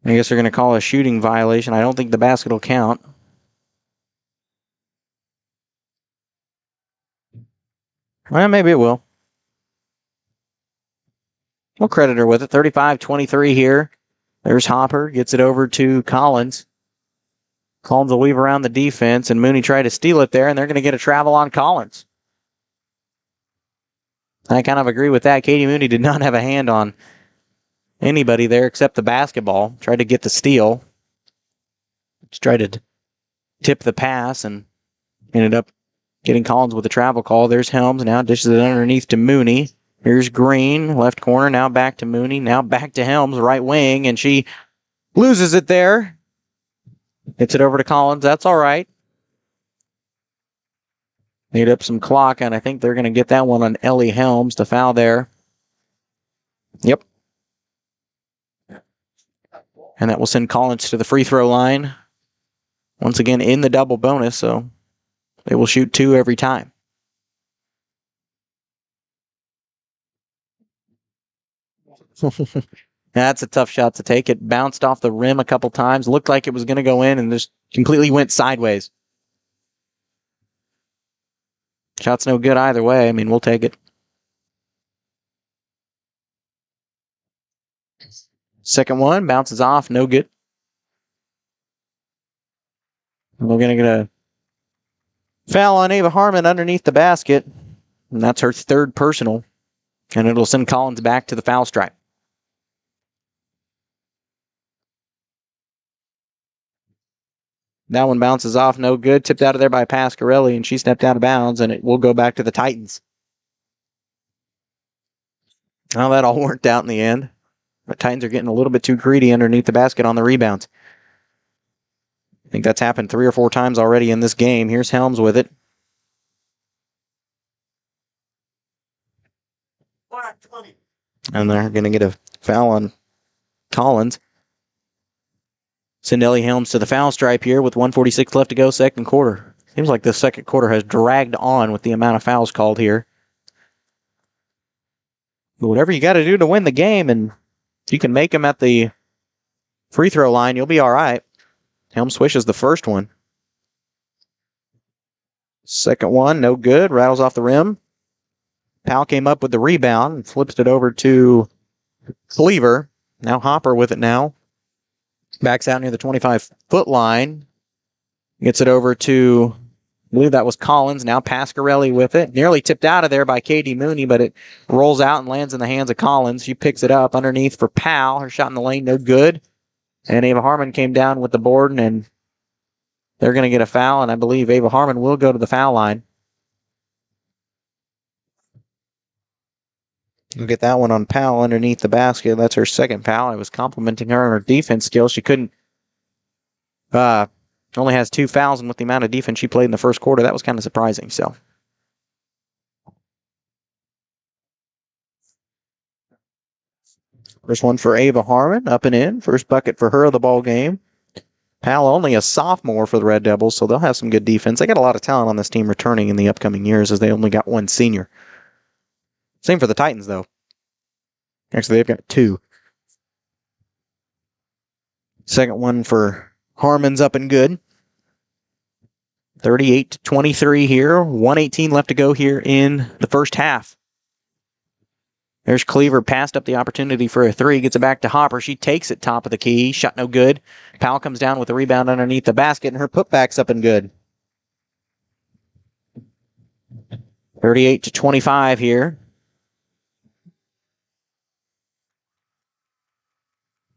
I guess they're going to call a shooting violation. I don't think the basket will count. Well, maybe it will. We'll credit her with it. 35-23 here. There's Hopper. Gets it over to Collins. Collins will weave around the defense, and Mooney tried to steal it there, and they're going to get a travel on Collins. I kind of agree with that. Katie Mooney did not have a hand on anybody there except the basketball. Tried to get the steal. Just tried to tip the pass and ended up getting Collins with a travel call. There's Helms. Now dishes it underneath to Mooney. Here's Green, left corner. Now back to Mooney. Now back to Helms, right wing, and she loses it there. Hits it over to Collins. That's all right. Made up some clock, and I think they're going to get that one on Ellie Helms to foul there. Yep. And that will send Collins to the free throw line. Once again, in the double bonus, so they will shoot 2 every time. That's a tough shot to take. It bounced off the rim a couple times. Looked like it was going to go in and just completely went sideways. Shot's no good either way. I mean, we'll take it. Second one, bounces off, no good. We're going to get a foul on Ava Harmon underneath the basket. And that's her third personal. And it'll send Collins back to the foul stripe. That one bounces off, no good. Tipped out of there by Pasquarelli, and she stepped out of bounds, and it will go back to the Titans. Well, that all worked out in the end. The Titans are getting a little bit too greedy underneath the basket on the rebounds. I think that's happened 3 or 4 times already in this game. Here's Helms with it. And they're going to get a foul on Collins. Send Ellie Helms to the foul stripe here with 1:46 left to go, second quarter. Seems like the second quarter has dragged on with the amount of fouls called here. But whatever you got to do to win the game, and if you can make them at the free throw line, you'll be all right. Helms swishes the first one. Second one, no good. Rattles off the rim. Powell came up with the rebound and flips it over to Cleaver. Now Hopper with it now. Backs out near the 25-foot line. Gets it over to, I believe that was Collins. Now Pasquarelli with it. Nearly tipped out of there by Katie Mooney, but it rolls out and lands in the hands of Collins. She picks it up underneath for Powell. Her shot in the lane, no good. And Ava Harmon came down with the board, and they're going to get a foul, and I believe Ava Harmon will go to the foul line. We'll get that one on Powell underneath the basket. That's her second foul. I was complimenting her on her defense skills. She couldn't, only has 2 fouls, and with the amount of defense she played in the first quarter, that was kind of surprising. So, first one for Ava Harmon, up and in. First bucket for her of the ball game. Powell only a sophomore for the Red Devils, so they'll have some good defense. They got a lot of talent on this team returning in the upcoming years as they only got one senior. Same for the Titans, though. Actually, they've got two. Second one for Harmon's up and good. 38-23 here. 1:18 left to go here in the first half. There's Cleaver, passed up the opportunity for a three, gets it back to Hopper. She takes it top of the key. Shot no good. Powell comes down with the rebound underneath the basket, and her putback's up and good. 38-25 here.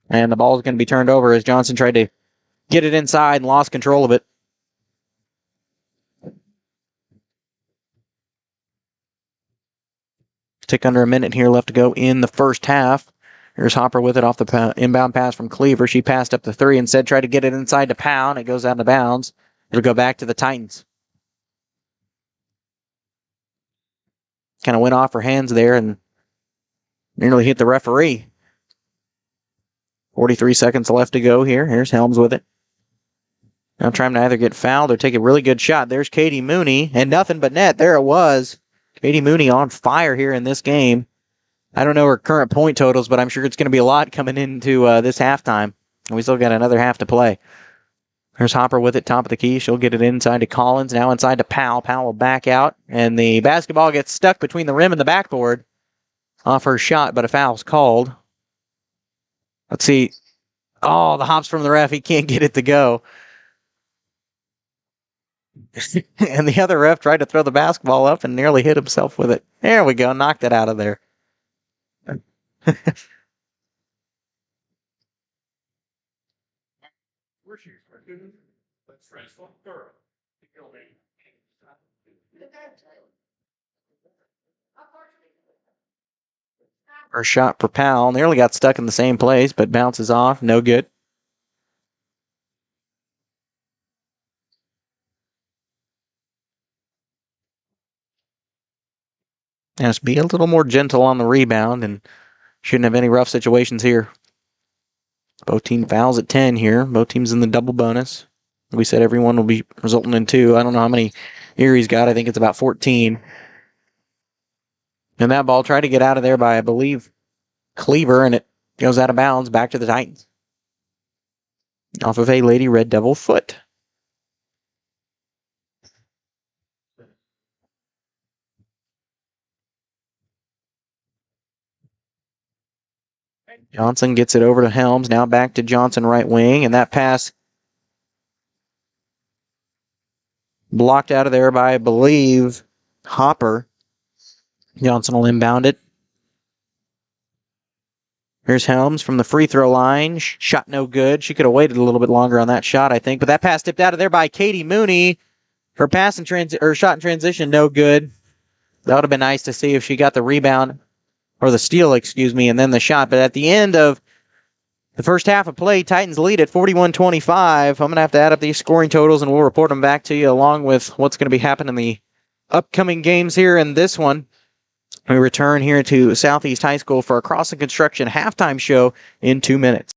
And the ball's going to be turned over as Johnson tried to get it inside and lost control of it. Tick under a minute here left to go in the first half. Here's Hopper with it off the inbound pass from Cleaver. She passed up the three, instead tried to get it inside to Powell, and it goes out of bounds. It'll go back to the Titans. Kind of went off her hands there and nearly hit the referee. 43 seconds left to go here. Here's Helms with it. Now trying to either get fouled or take a really good shot. There's Katie Mooney, and nothing but net. There it was. Katie Mooney on fire here in this game. I don't know her current point totals, but I'm sure it's going to be a lot coming into this halftime. And we still got another half to play. There's Hopper with it, top of the key. She'll get it inside to Collins, now inside to Powell. Powell will back out, and the basketball gets stuck between the rim and the backboard off her shot, but a foul's called. Let's see. Oh, the hops from the ref. He can't get it to go. And the other ref tried to throw the basketball up and nearly hit himself with it. There we go. Knocked it out of there. Her shot for Powell. Nearly got stuck in the same place, but bounces off. No good. Has to be a little more gentle on the rebound and shouldn't have any rough situations here. Both team fouls at 10 here. Both teams in the double bonus. We said everyone will be resulting in 2. I don't know how many Erie's got. I think it's about 14. And that ball tried to get out of there by, I believe, Cleaver, and it goes out of bounds back to the Titans. Off of a Lady Red Devil foot. Johnson gets it over to Helms. Now back to Johnson right wing. And that pass blocked out of there by, I believe, Hopper. Johnson will inbound it. Here's Helms from the free throw line. Shot no good. She could have waited a little bit longer on that shot, I think. But that pass tipped out of there by Katie Mooney. Her pass in shot in transition, no good. That would have been nice to see if she got the rebound. Or the steal, excuse me, and then the shot. But at the end of the first half of play, Titans lead at 41-25. I'm going to have to add up these scoring totals, and we'll report them back to you along with what's going to be happening in the upcoming games here in this one. We return here to Southeast High School for a Crossing Construction halftime show in 2 minutes.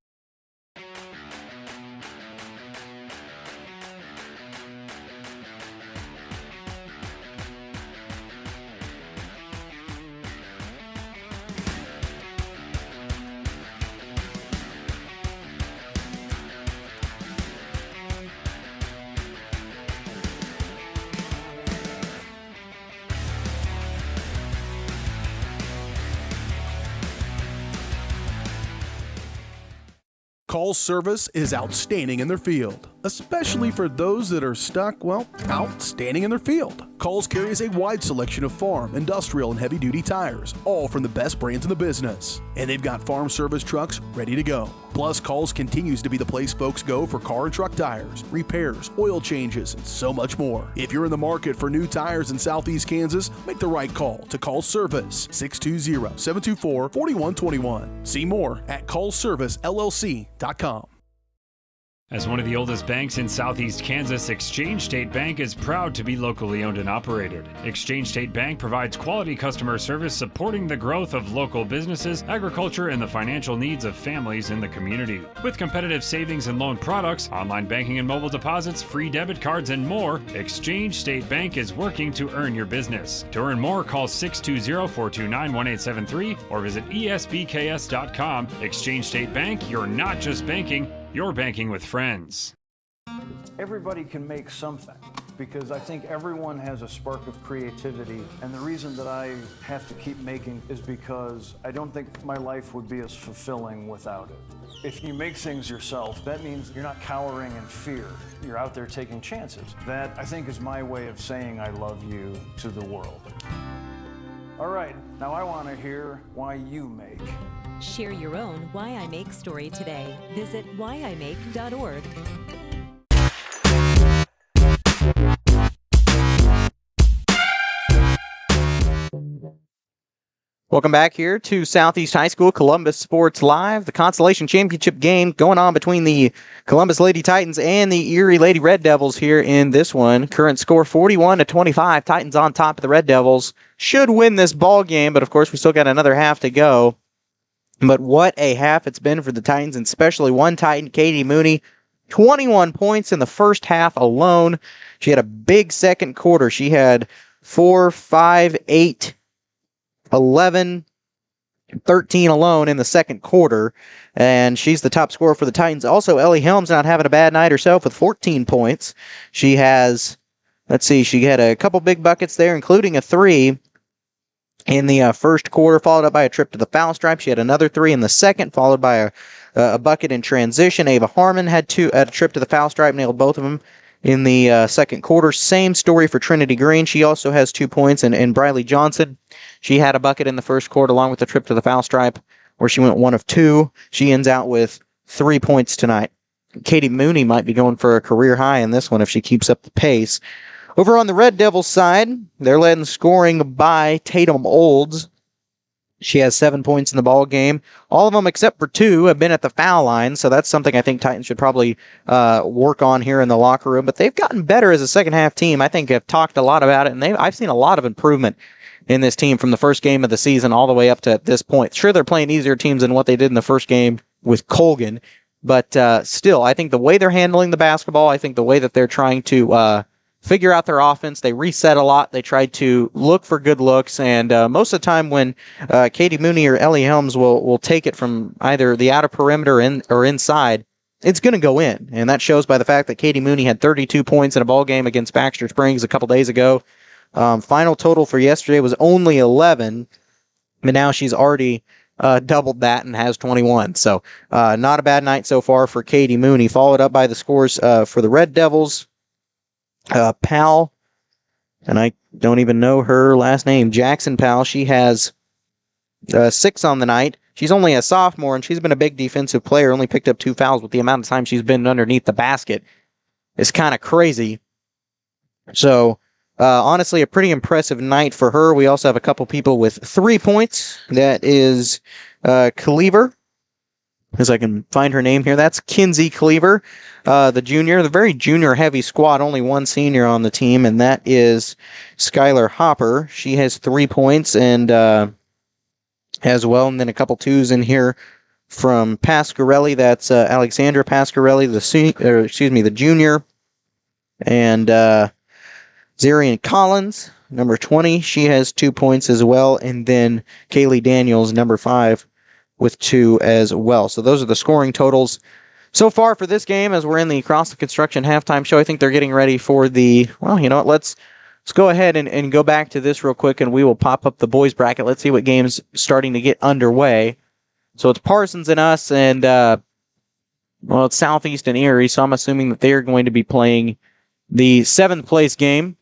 Call's service is outstanding in their field, especially for those that are stuck, well, outstanding in their field. Call's carries a wide selection of farm, industrial, and heavy-duty tires, all from the best brands in the business. And they've got farm service trucks ready to go. Plus, Call's continues to be the place folks go for car and truck tires, repairs, oil changes, and so much more. If you're in the market for new tires in Southeast Kansas, make the right call to Call's Service, 620-724-4121. See more at callservicellc.com. As one of the oldest banks in southeast Kansas, Exchange State Bank is proud to be locally owned and operated. Exchange State Bank provides quality customer service supporting the growth of local businesses, agriculture, and the financial needs of families in the community. With competitive savings and loan products, online banking and mobile deposits, free debit cards, and more, Exchange State Bank is working to earn your business. To earn more, call 620-429-1873 or visit esbks.com. Exchange State Bank, you're not just banking, you're banking with friends. Everybody can make something because I think everyone has a spark of creativity, and the reason that I have to keep making is because I don't think my life would be as fulfilling without it. If you make things yourself, that means you're not cowering in fear. You're out there taking chances. That, I think, is my way of saying I love you to the world. All right, now I want to hear why you make. Share your own Why I Make story today. Visit whyimake.org. Welcome back here to Southeast High School Columbus Sports Live. The Consolation Championship game going on between the Columbus Lady Titans and the Erie Lady Red Devils here in this one. Current score 41-25. Titans on top of the Red Devils. Should win this ball game, but of course we still got another half to go. But what a half it's been for the Titans, and especially one Titan, Katie Mooney. 21 points in the first half alone. She had a big second quarter. She had 4, 5, 8, 11, 13 alone in the second quarter, and she's the top scorer for the Titans. Also, Ellie Helms not having a bad night herself with 14 points. She has, she had a couple big buckets there, including a 3 in the first quarter, followed up by a trip to the foul stripe. She had another 3 in the second, followed by a bucket in transition. Ava Harmon had a trip to the foul stripe, nailed both of them in the second quarter. Same story for Trinity Green. She also has 2 points, and Briley Johnson, she had a bucket in the first quarter along with the trip to the foul stripe, where she went 1 of 2. She ends out with 3 points tonight. Katie Mooney might be going for a career high in this one if she keeps up the pace. Over on the Red Devils side, they're led in scoring by Tatum Olds. She has 7 points in the ball game. All of them except for 2 have been at the foul line, so that's something I think Titans should probably work on here in the locker room. But they've gotten better as a second-half team. I think I've talked a lot about it, and I've seen a lot of improvement in this team from the first game of the season all the way up to this point. Sure, they're playing easier teams than what they did in the first game with Colgan, but still, I think the way they're handling the basketball, I think the way that they're trying to figure out their offense. They reset a lot. They tried to look for good looks, and most of the time when Katie Mooney or Ellie Helms will take it from either the outer perimeter or inside, it's going to go in, and that shows by the fact that Katie Mooney had 32 points in a ball game against Baxter Springs a couple days ago. Final total for yesterday was only 11, but now she's already doubled that and has 21. So not a bad night so far for Katie Mooney. Followed up by the scores for the Red Devils. Powell, and I don't even know her last name, Jackson Powell, she has 6 on the night. She's only a sophomore, and she's been a big defensive player, only picked up 2 fouls, but the amount of time she's been underneath the basket is kind of crazy. So, honestly, a pretty impressive night for her. We also have a couple people with 3 points. That is Cleaver, as I can find her name here. That's Kinsey Cleaver, the junior, the very junior-heavy squad, only 1 senior on the team, and that is Skylar Hopper. She has 3 points and as well, and then a couple 2s in here from Pasquarelli. That's Alexandra Pasquarelli, the junior, and Zarian Collins, number 20. She has 2 points as well, and then Kaylee Daniels, number 5, with 2 as well. So those are the scoring totals so far for this game as we're in the Across the Construction halftime show. I think they're getting ready for the, well, you know what, let's go ahead and go back to this real quick, and we will pop up the boys bracket. Let's see what game's starting to get underway. So it's Parsons and us, and well, it's Southeast and Erie, so I'm assuming that they're going to be playing the 7th place game.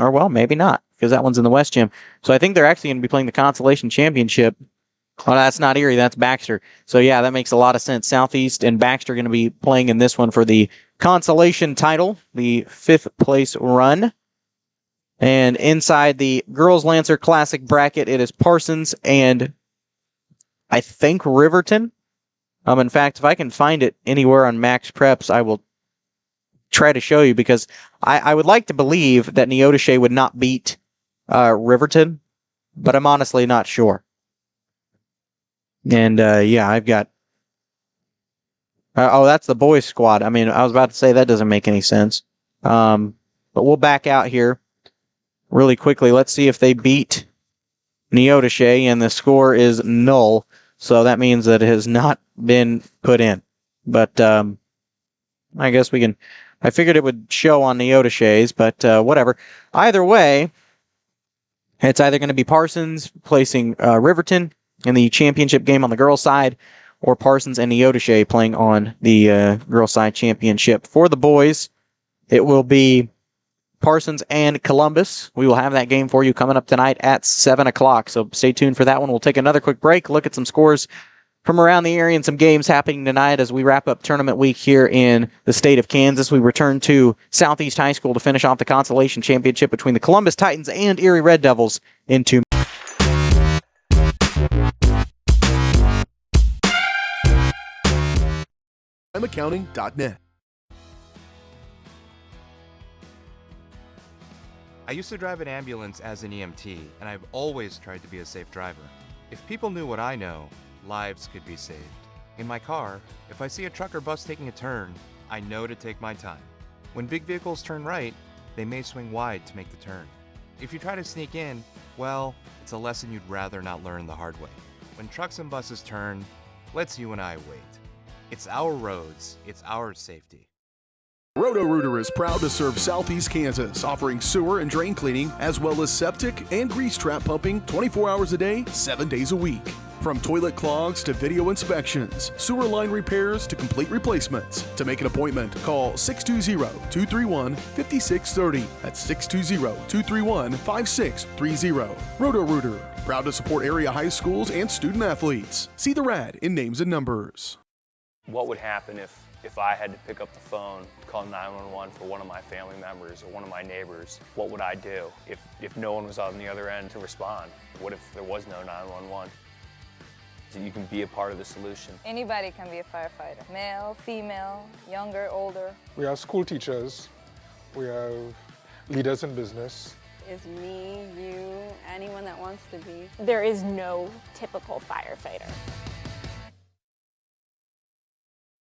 Or, well, maybe not, because that one's in the West Gym. So I think they're actually going to be playing the Consolation Championship. Oh, that's not Erie, that's Baxter. So, yeah, that makes a lot of sense. Southeast and Baxter are going to be playing in this one for the Consolation title, the 5th place run. And inside the Girls Lancer Classic bracket, it is Parsons and I think Riverton In fact, if I can find it anywhere on Max Preps, I will try to show you, because I would like to believe that Neodesha would not beat Riverton, but I'm honestly not sure. And yeah, I've got... oh, that's the boys' squad. I mean, I was about to say that doesn't make any sense. But we'll back out here really quickly. Let's see if they beat Neodesha, and the score is null. So that means that it has not been put in. But I guess we can... I figured it would show on Neodesha's, but whatever. Either way, it's either going to be Parsons placing Riverton in the championship game on the girls' side, or Parsons and Neodesha playing on the girls' side championship. For the boys, it will be Parsons and Columbus. We will have that game for you coming up tonight at 7 o'clock, so stay tuned for that one. We'll take another quick break, look at some scores from around the area and some games happening tonight as we wrap up tournament week here in the state of Kansas. We return to Southeast High School to finish off the consolation championship between the Columbus Titans and Erie Red Devils in 2 accounting.net. I used to drive an ambulance as an EMT, and I've always tried to be a safe driver. If people knew what I know, lives could be saved. In my car, if I see a truck or bus taking a turn, I know to take my time. When big vehicles turn right, they may swing wide to make the turn. If you try to sneak in, well, it's a lesson you'd rather not learn the hard way. When trucks and buses turn, let's you and I wait. It's our roads, it's our safety. Roto-Rooter is proud to serve Southeast Kansas, offering sewer and drain cleaning, as well as septic and grease trap pumping 24 hours a day, 7 days a week. From toilet clogs to video inspections, sewer line repairs to complete replacements. To make an appointment, call 620-231-5630. That's 620-231-5630. Roto-Rooter, proud to support area high schools and student athletes. See the rad in names and numbers. What would happen if I had to pick up the phone, call 911 for one of my family members or one of my neighbors? What would I do if no one was on the other end to respond? What if there was no 911? So you can be a part of the solution. Anybody can be a firefighter. Male, female, younger, older. We have school teachers. We have leaders in business. Is me, you, anyone that wants to be. There is no typical firefighter.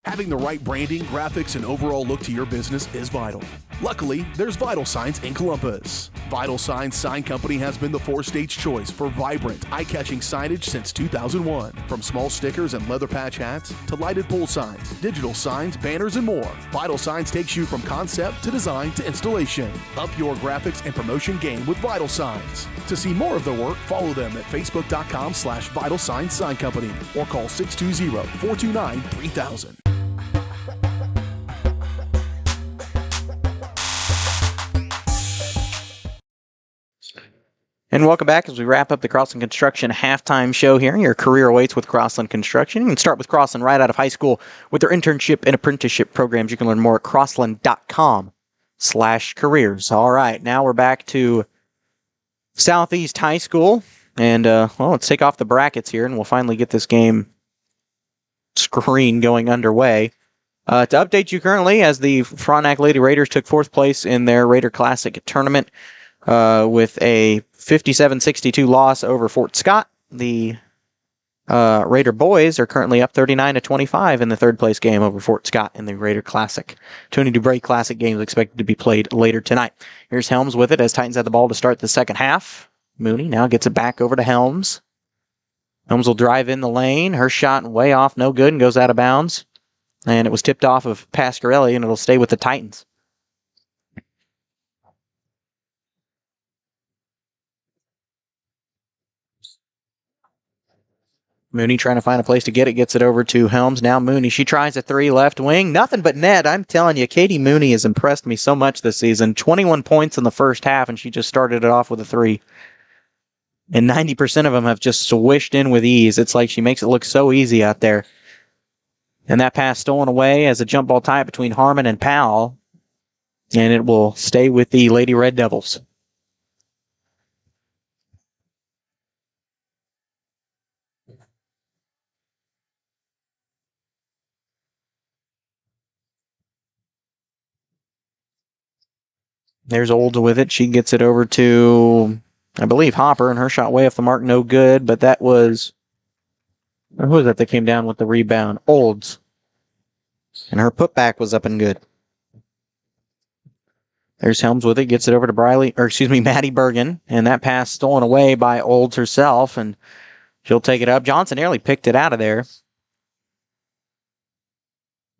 Having the right branding, graphics, and overall look to your business is vital. Luckily, there's Vital Signs in Columbus. Vital Signs Sign Company has been the four-stage choice for vibrant, eye-catching signage since 2001. From small stickers and leather patch hats to lighted pole signs, digital signs, banners, and more, Vital Signs takes you from concept to design to installation. Up your graphics and promotion game with Vital Signs. To see more of their work, follow them at facebook.com/Vital Signs Sign Company or call 620-429-3000. And welcome back as we wrap up the Crossland Construction halftime show here. Your career awaits with Crossland Construction. You can start with Crossland right out of high school with their internship and apprenticeship programs. You can learn more at crossland.com/careers. All right, now we're back to Southeast High School. And, well, let's take off the brackets here, and we'll finally get this game screen going underway. To update you currently, as the Frontenac Lady Raiders took fourth place in their Raider Classic tournament, with a 57-62 loss over Fort Scott. The Raider boys are currently up 39-25 in the third place game over Fort Scott in the Raider Classic. Tony DuBray Classic game is expected to be played later tonight. Here's Helms with it as Titans had the ball to start the second half. Mooney now gets it back over to Helms. Helms will drive in the lane. Her shot way off, no good, and goes out of bounds. And it was tipped off of Pasquarelli, and it'll stay with the Titans. Mooney trying to find a place to get it, gets it over to Helms. Now Mooney, she tries a three left wing. Nothing but net. I'm telling you, Katie Mooney has impressed me so much this season. 21 points in the first half, and she just started it off with a three. And 90% of them have just swished in with ease. It's like she makes it look so easy out there. And that pass stolen away as a jump ball tie between Harmon and Powell. And it will stay with the Lady Red Devils. There's Olds with it. She gets it over to, I believe, Hopper, and her shot way off the mark, no good, but that was, who was that came down with the rebound? Olds. And her putback was up and good. There's Helms with it, gets it over to Maddie Bergen, and that pass stolen away by Olds herself, and she'll take it up. Johnson nearly picked it out of there.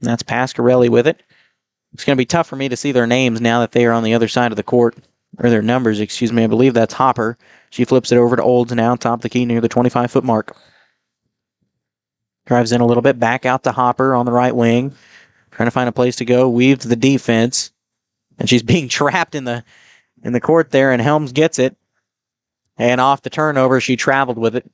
That's Pasquarelli with it. It's going to be tough for me to see their names now that they are on the other side of the court, or their numbers, excuse me. I believe that's Hopper. She flips it over to Olds now, top of the key near the 25-foot mark. Drives in a little bit, back out to Hopper on the right wing. Trying to find a place to go, weave to the defense. And she's being trapped in the court there, and Helms gets it. And off the turnover, she traveled with it.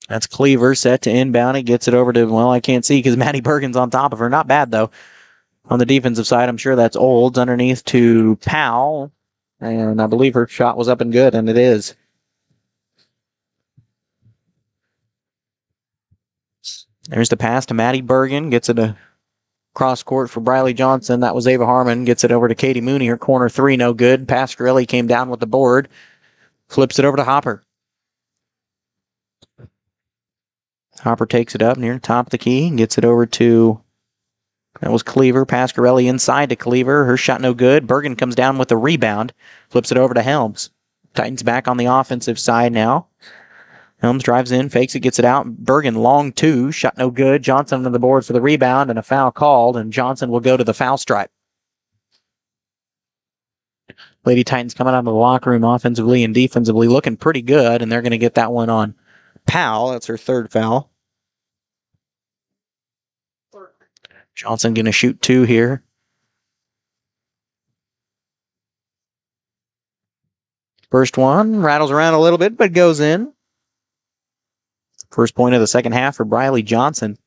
That's Cleaver set to inbound. It gets it over to, well, I can't see because Maddie Bergen's on top of her. Not bad, though. On the defensive side, I'm sure that's Olds underneath to Powell. And I believe her shot was up and good, and it is. There's the pass to Maddie Bergen. Gets it across court for Briley Johnson. That was Ava Harmon. Gets it over to Katie Mooney. Her corner three, no good. Pasquarelli came down with the board. Flips it over to Hopper. Hopper takes it up near the top of the key. Gets it over to, that was Cleaver. Pasquarelli inside to Cleaver. Her shot no good. Bergen comes down with the rebound. Flips it over to Helms. Titans back on the offensive side now. Helms drives in, fakes it, gets it out. Bergen long two. Shot no good. Johnson on the board for the rebound and a foul called, and Johnson will go to the foul stripe. Lady Titans coming out of the locker room offensively and defensively looking pretty good, and they're going to get that one on Powell. That's her third foul. Johnson going to shoot two here. First one rattles around a little bit, but goes in. First point of the second half for Briley Johnson.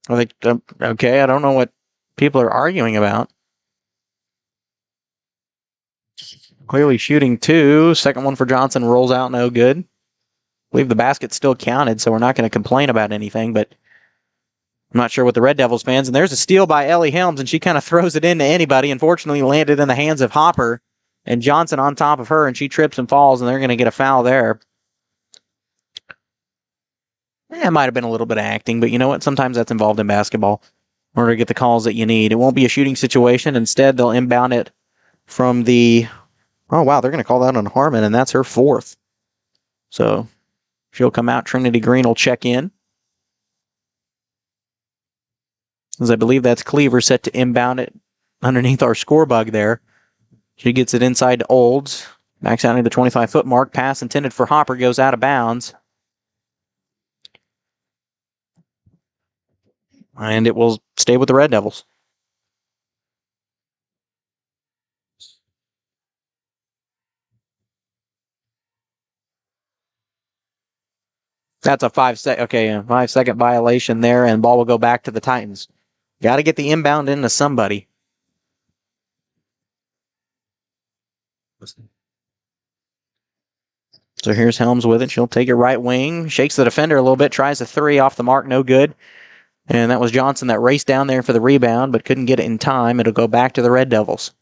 Okay, I don't know what people are arguing about. Clearly shooting two. Second one for Johnson rolls out, no good. I believe the basket still counted, so we're not going to complain about anything, but I'm not sure what the Red Devils fans. And there's a steal by Ellie Helms, and she kind of throws it into anybody. Unfortunately, landed in the hands of Hopper, and Johnson on top of her, and she trips and falls, and they're going to get a foul there. It might have been a little bit of acting, but you know what? Sometimes that's involved in basketball in order to get the calls that you need. It won't be a shooting situation. Instead, they'll inbound it from the... Oh, wow, they're going to call that on Harmon, and that's her fourth. So she'll come out. Trinity Green will check in. As I believe that's Cleaver set to inbound it underneath our score bug there. She gets it inside to Olds. Backs out near the 25-foot mark. Pass intended for Hopper goes out of bounds. And it will stay with the Red Devils. That's a 5-second violation there, and ball will go back to the Titans. Got to get the inbound into somebody. So here's Helms with it. She'll take it right wing. Shakes the defender a little bit. Tries a three off the mark. No good. And that was Johnson that raced down there for the rebound, but couldn't get it in time. It'll go back to the Red Devils.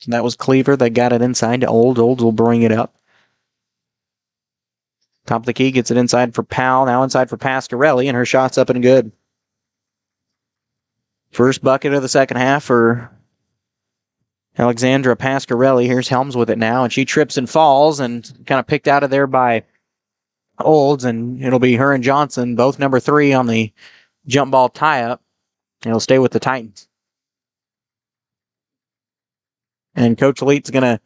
And that was Cleaver that got it inside to Olds. Olds will bring it up. Top of the key, gets it inside for Powell. Now inside for Pasquarelli, and her shot's up and good. First bucket of the second half for Alexandra Pasquarelli. Here's Helms with it now, and she trips and falls and kind of picked out of there by Olds, and it'll be her and Johnson, both number 3 on the jump ball tie-up. It'll stay with the Titans. And Coach Elite's going to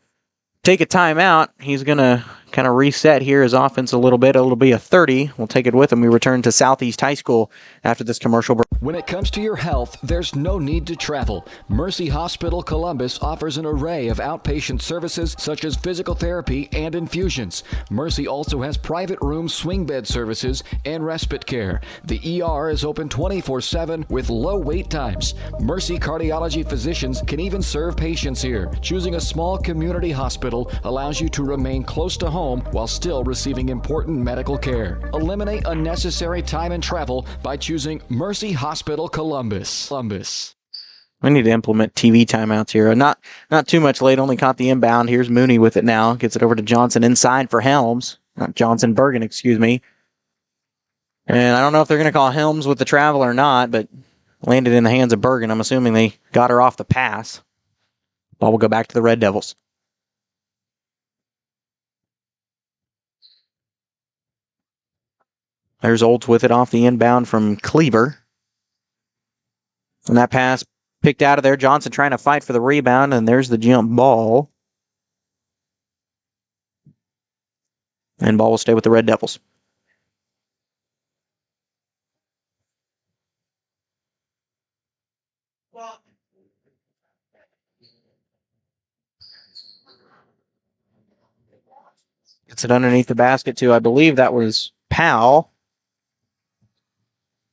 take a timeout. He's going to kind of reset here his offense a little bit. It'll be a 30. We'll take it with him. We return to Southeast High School after this commercial break. When it comes to your health, there's no need to travel. Mercy Hospital Columbus offers an array of outpatient services such as physical therapy and infusions. Mercy also has private room swing bed services and respite care. The ER is open 24/7 with low wait times. Mercy cardiology physicians can even serve patients here. Choosing a small community hospital allows you to remain close to home while still receiving important medical care. Eliminate unnecessary time and travel by choosing Mercy Hospital Columbus. We need to implement TV timeouts here. Not too much late, only caught the inbound. Here's Mooney with it now. Gets it over to Johnson inside for Helms. Not Johnson, Bergen, excuse me. And I don't know if they're going to call Helms with the travel or not, but landed in the hands of Bergen. I'm assuming they got her off the pass. Ball will go back to the Red Devils. There's Olds with it off the inbound from Cleaver. And that pass picked out of there. Johnson trying to fight for the rebound, and there's the jump ball. And ball will stay with the Red Devils. Gets it underneath the basket, too. I believe that was Powell.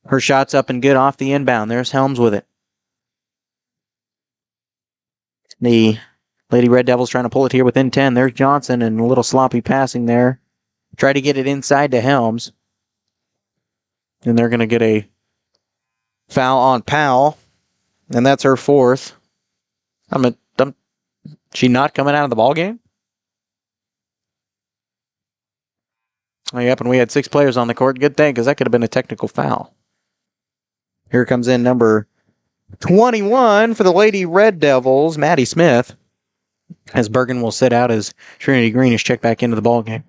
Her shot's up and good off the inbound. There's Helms with it. The Lady Red Devils trying to pull it here within 10. There's Johnson, and a little sloppy passing there. Try to get it inside to Helms. And they're going to get a foul on Powell. And that's her fourth. She not coming out of the ballgame? Oh, yep, and we had 6 players on the court. Good thing, because that could have been a technical foul. Here comes in number 21 for the Lady Red Devils, Maddie Smith, as Bergen will sit out as Trinity Green is checked back into the ballgame.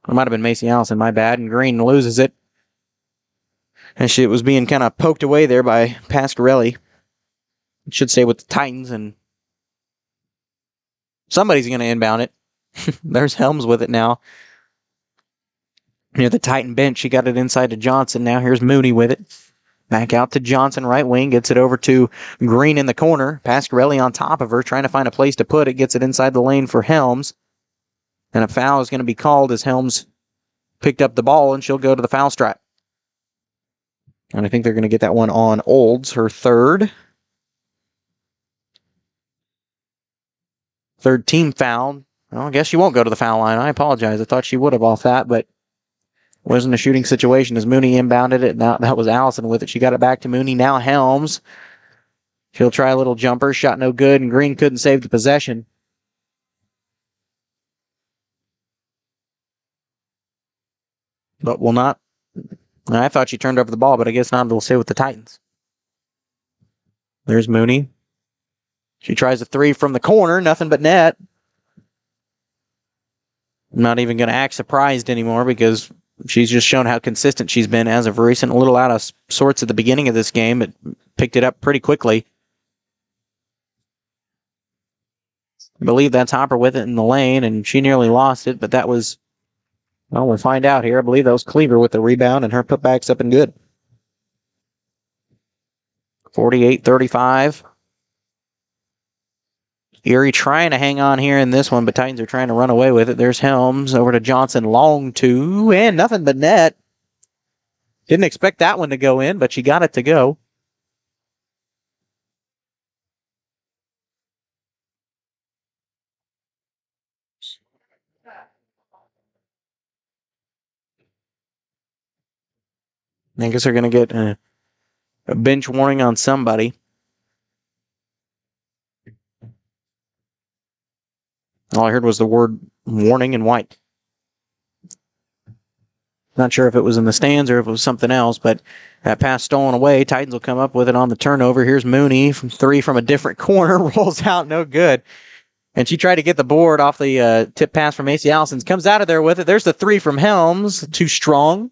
It might have been Macy Allison, my bad, and Green loses it. And she was being kind of poked away there by Pasquarelli. It should stay with the Titans, and somebody's going to inbound it. There's Helms with it now. Near the Titan bench, she got it inside to Johnson. Now here's Mooney with it. Back out to Johnson, right wing. Gets it over to Green in the corner. Pasquarelli on top of her, trying to find a place to put it. Gets it inside the lane for Helms. And a foul is going to be called as Helms picked up the ball, and she'll go to the foul stripe. And I think they're going to get that one on Olds, her third. Third team foul. Well, I guess she won't go to the foul line. I apologize. I thought she would have off that, but wasn't a shooting situation as Mooney inbounded it. Now that was Allison with it. She got it back to Mooney. Now Helms. She'll try a little jumper. Shot no good, and Green couldn't save the possession. But will not. I thought she turned over the ball, but I guess not. It'll stay with the Titans. There's Mooney. She tries a 3 from the corner. Nothing but net. I'm not even going to act surprised anymore because she's just shown how consistent she's been as of recent. A little out of sorts at the beginning of this game, but picked it up pretty quickly. I believe that's Hopper with it in the lane, and she nearly lost it, but that was, well, we'll find out here. I believe that was Cleaver with the rebound, and her putback's up and good. 48-35. Erie trying to hang on here in this one, but Titans are trying to run away with it. There's Helms over to Johnson, long 2, and nothing but net. Didn't expect that one to go in, but she got it to go. I guess they're going to get a bench warning on somebody. All I heard was the word warning in white. Not sure if it was in the stands or if it was something else, but that pass stolen away. Titans will come up with it on the turnover. Here's Mooney from 3 from a different corner. Rolls out, no good. And she tried to get the board off the tip pass from Macy Allison. Comes out of there with it. There's the 3 from Helms. Too strong.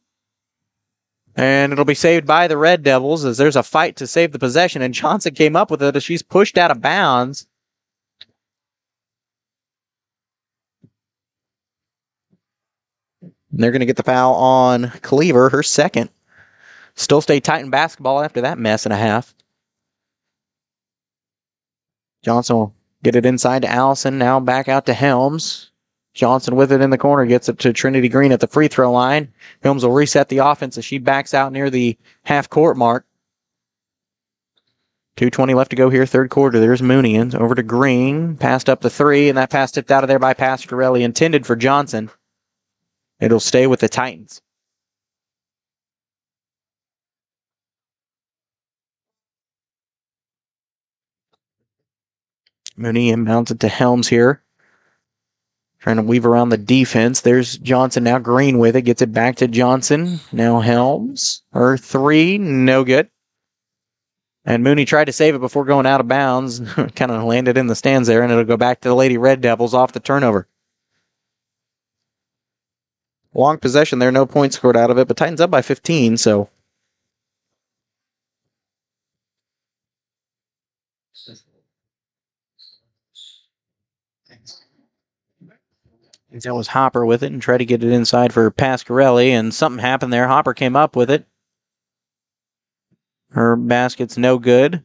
And it'll be saved by the Red Devils as there's a fight to save the possession. And Johnson came up with it as she's pushed out of bounds. And they're going to get the foul on Cleaver, her second. Still stay Titan basketball after that mess and a half. Johnson will get it inside to Allison. Now back out to Helms. Johnson with it in the corner. Gets it to Trinity Green at the free throw line. Helms will reset the offense as she backs out near the half-court mark. 2:20 left to go here, third quarter. There's Mooney in over to Green. Passed up the three, and that pass tipped out of there by Pasquarelli. Intended for Johnson. It'll stay with the Titans. Mooney inbounds it to Helms here. Trying to weave around the defense. There's Johnson now. Green with it. Gets it back to Johnson. Now Helms. Her three. No good. And Mooney tried to save it before going out of bounds. Kind of landed in the stands there, and it'll go back to the Lady Red Devils off the turnover. Long possession there. No points scored out of it, but Titans up by 15, so... That was Hopper with it and tried to get it inside for Pasquarelli, and something happened there. Hopper came up with it. Her basket's no good.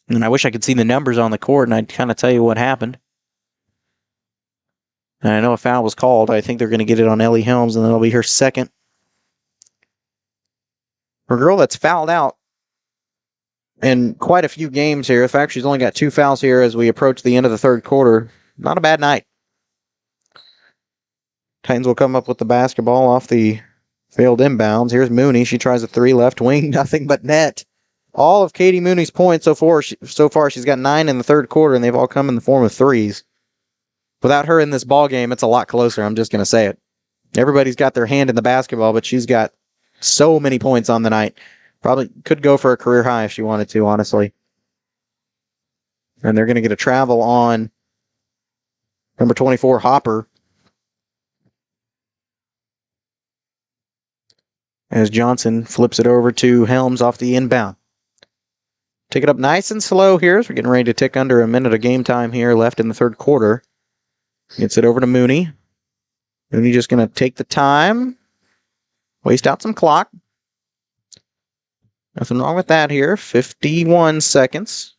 And I wish I could see the numbers on the court, and I'd kind of tell you what happened. And I know a foul was called. I think they're going to get it on Ellie Helms, and that'll be her second. For a girl that's fouled out in quite a few games here. In fact, she's only got 2 fouls here as we approach the end of the third quarter. Not a bad night. Titans will come up with the basketball off the failed inbounds. Here's Mooney. She tries a three left wing. Nothing but net. All of Katie Mooney's points so far, she's got 9 in the third quarter, and they've all come in the form of threes. Without her in this ball game, it's a lot closer. I'm just going to say it. Everybody's got their hand in the basketball, but she's got so many points on the night. Probably could go for a career high if she wanted to, honestly. And they're going to get a travel on number 24, Hopper. As Johnson flips it over to Helms off the inbound. Take it up nice and slow here as we're getting ready to tick under a minute of game time here left in the third quarter. Gets it over to Mooney. Mooney just going to take the time. Waste out some clock. Nothing wrong with that here. 51 seconds.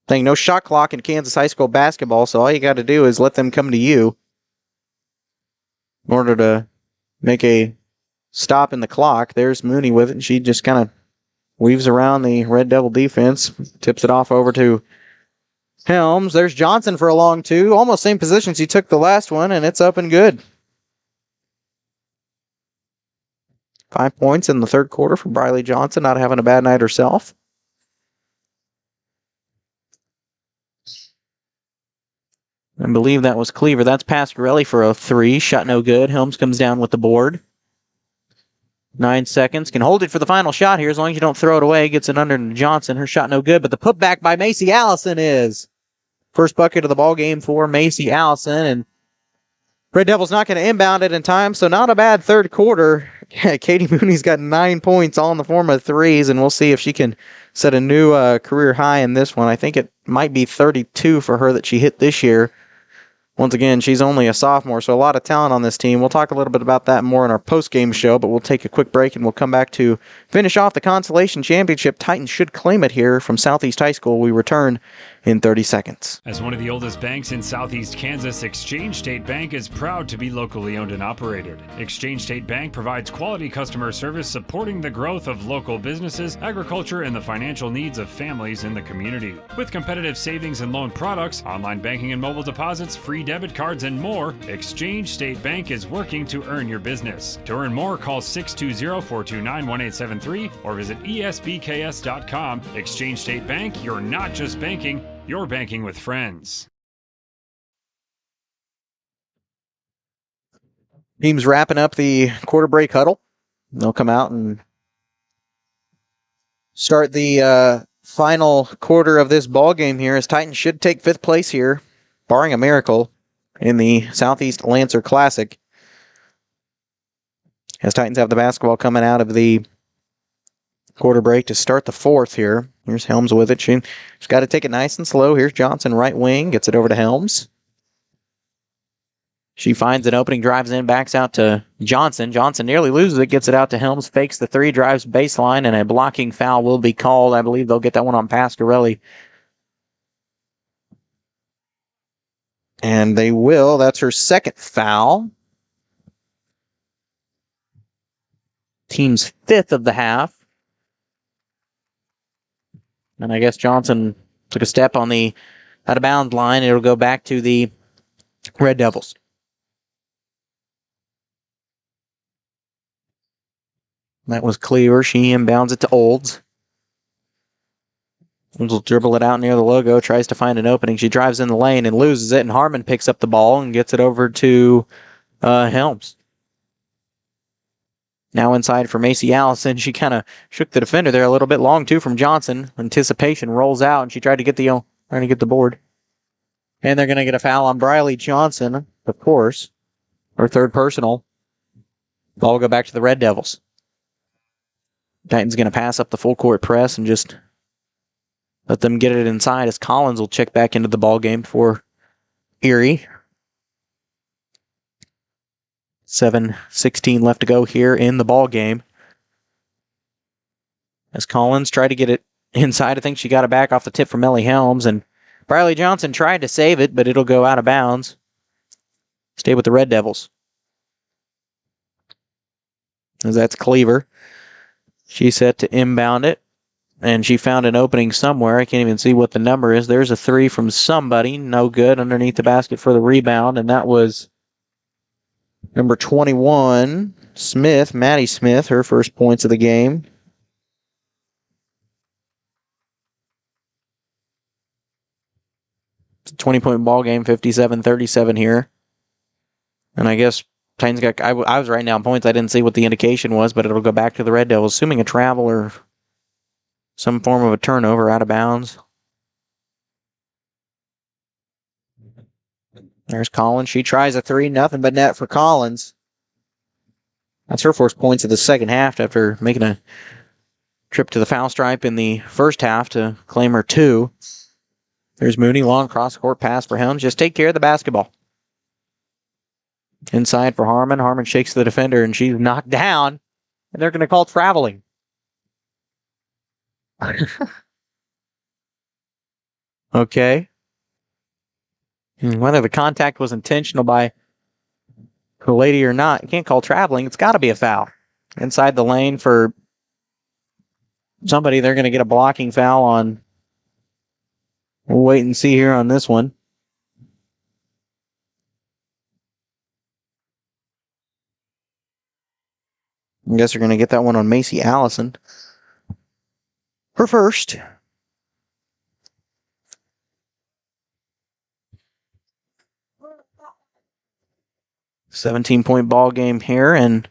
Thing, no shot clock in Kansas high school basketball, so all you got to do is let them come to you in order to make a stop in the clock. There's Mooney with it, and she just kind of weaves around the Red Devil defense, tips it off over to Helms. There's Johnson for a long two. Almost same position she took the last one, and it's up and good. 5 points in the third quarter for Briley Johnson, not having a bad night herself. I believe that was Cleaver. That's Pasquarelli for a three. Shot no good. Helms comes down with the board. 9 seconds. Can hold it for the final shot here as long as you don't throw it away. Gets it under to Johnson. Her shot no good, but the putback by Macy Allison is. First bucket of the ball game for Macy Allison, and Red Devils not going to inbound it in time, so not a bad third quarter. Katie Mooney's got 9 points all in the form of threes, and we'll see if she can set a new career high in this one. I think it might be 32 for her that she hit this year. Once again, she's only a sophomore, so a lot of talent on this team. We'll talk a little bit about that more in our post-game show, but we'll take a quick break and we'll come back to finish off the Consolation Championship. Titans should claim it here from Southeast High School. We return in 30 seconds. As one of the oldest banks in Southeast Kansas, Exchange State Bank is proud to be locally owned and operated. Exchange State Bank provides quality customer service supporting the growth of local businesses, agriculture, and the financial needs of families in the community. With competitive savings and loan products, online banking and mobile deposits, free debit cards, and more, Exchange State Bank is working to earn your business. To earn more, call 620-429-1873 or visit esbks.com. Exchange State Bank, you're not just banking, you're banking with friends. Team's wrapping up the quarter break huddle. They'll come out and start the final quarter of this ball game here as Titans should take 5th place here, barring a miracle, in the Southeast Lancer Classic. As Titans have the basketball coming out of the quarter break to start the 4th here. Here's Helms with it. She's got to take it nice and slow. Here's Johnson, right wing. Gets it over to Helms. She finds an opening, drives in, backs out to Johnson. Johnson nearly loses it, gets it out to Helms, fakes the three, drives baseline, and a blocking foul will be called. I believe they'll get that one on Pasquarelli. And they will. That's her second foul. Team's fifth of the half. And I guess Johnson took a step on the out-of-bounds line. It'll go back to the Red Devils. That was Cleaver. She inbounds it to Olds. Olds will dribble it out near the logo, tries to find an opening. She drives in the lane and loses it, and Harmon picks up the ball and gets it over to Helms. Now inside for Macy Allison. She kind of shook the defender there a little bit. Long, too, from Johnson. Anticipation rolls out, and she tried to get the board. And they're going to get a foul on Briley Johnson, of course. Her third personal. Ball will go back to the Red Devils. Titans going to pass up the full court press and just let them get it inside as Collins will check back into the ball game for Erie. 7:16 left to go here in the ball game. As Collins tried to get it inside, I think she got it back off the tip from Ellie Helms, and Briley Johnson tried to save it, but it'll go out of bounds. Stay with the Red Devils. As that's Cleaver. She's set to inbound it, and she found an opening somewhere. I can't even see what the number is. There's a three from somebody. No good underneath the basket for the rebound, and that was number 21, Smith, Maddie Smith, her first points of the game. It's a 20-point ball game, 57-37 here. And I guess Titans got. I was writing down points. I didn't see what the indication was, but it'll go back to the Red Devils, assuming a travel or some form of a turnover out of bounds. There's Collins. She tries a three. Nothing but net for Collins. That's her first points of the second half after making a trip to the foul stripe in the first half to claim her two. There's Mooney. Long cross-court pass for Helms. Just take care of the basketball. Inside for Harmon. Harmon shakes the defender, and she's knocked down. And they're going to call traveling. Okay. Whether the contact was intentional by the lady or not, you can't call traveling. It's got to be a foul. Inside the lane for somebody, they're going to get a blocking foul on. We'll wait and see here on this one. I guess they're going to get that one on Macy Allison. Her first. $17-point ball game here, and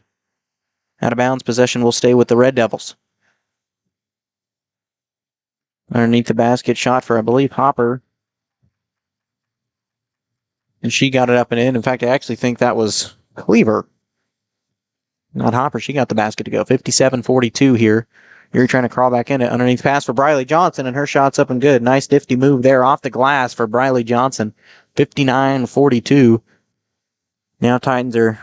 out of bounds possession will stay with the Red Devils. Underneath the basket, shot for, I believe, Hopper. And she got it up and in. In fact, I actually think that was Cleaver. Not Hopper. She got the basket to go. 57-42 here. You're trying to crawl back in it. Underneath pass for Briley Johnson, and her shot's up and good. Nice nifty move there off the glass for Briley Johnson. 59-42. Now Titans are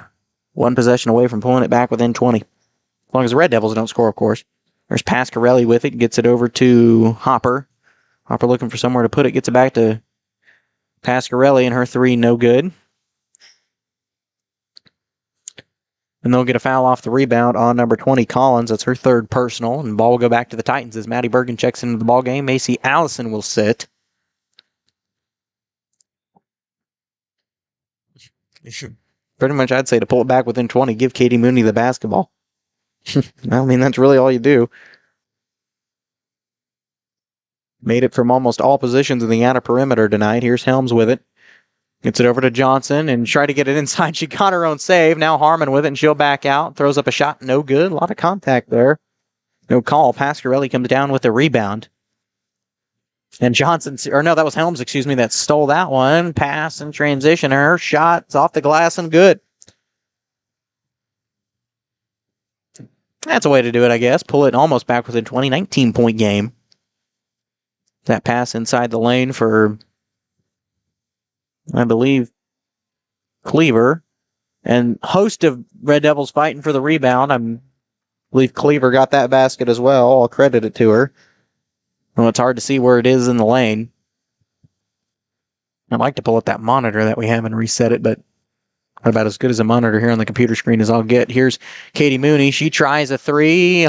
one possession away from pulling it back within 20. As long as the Red Devils don't score, of course. There's Pasquarelli with it. Gets it over to Hopper. Hopper looking for somewhere to put it. Gets it back to Pasquarelli, and her three no good. And they'll get a foul off the rebound on number 20, Collins. That's her third personal. And the ball will go back to the Titans as Maddie Bergen checks into the ball game. Macy Allison will sit. Pretty much, I'd say to pull it back within 20, give Katie Mooney the basketball. I mean, that's really all you do. Made it from almost all positions in the outer perimeter tonight. Here's Helms with it. Gets it over to Johnson and try to get it inside. She got her own save. Now Harmon with it, and she'll back out. Throws up a shot. No good. A lot of contact there. No call. Pasquarelli comes down with the rebound. And Johnson, or no, that was Helms, excuse me, that stole that one. Pass and transition. Her shot's off the glass and good. That's a way to do it, I guess. Pull it almost back within 20. 19-point game. That pass inside the lane for, I believe, Cleaver. And host of Red Devils fighting for the rebound. I believe Cleaver got that basket as well. I'll credit it to her. Well, it's hard to see where it is in the lane. I'd like to pull up that monitor that we have and reset it, but about as good as a monitor here on the computer screen as I'll get. Here's Katie Mooney. She tries a three.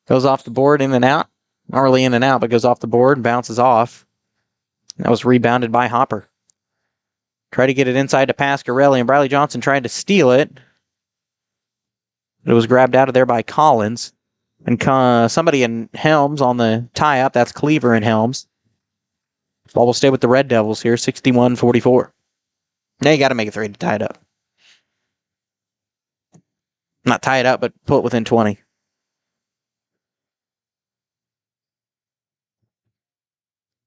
Goes off the board, in and out. Not really in and out, but goes off the board and bounces off. That was rebounded by Hopper. Tried to get it inside to Pasquarelli, and Briley Johnson tried to steal it. It was grabbed out of there by Collins. And somebody in Helms on the tie-up. That's Cleaver in Helms. Ball will stay with the Red Devils here, 61-44. Now you got to make a three to tie it up. Not tie it up, but pull it within 20.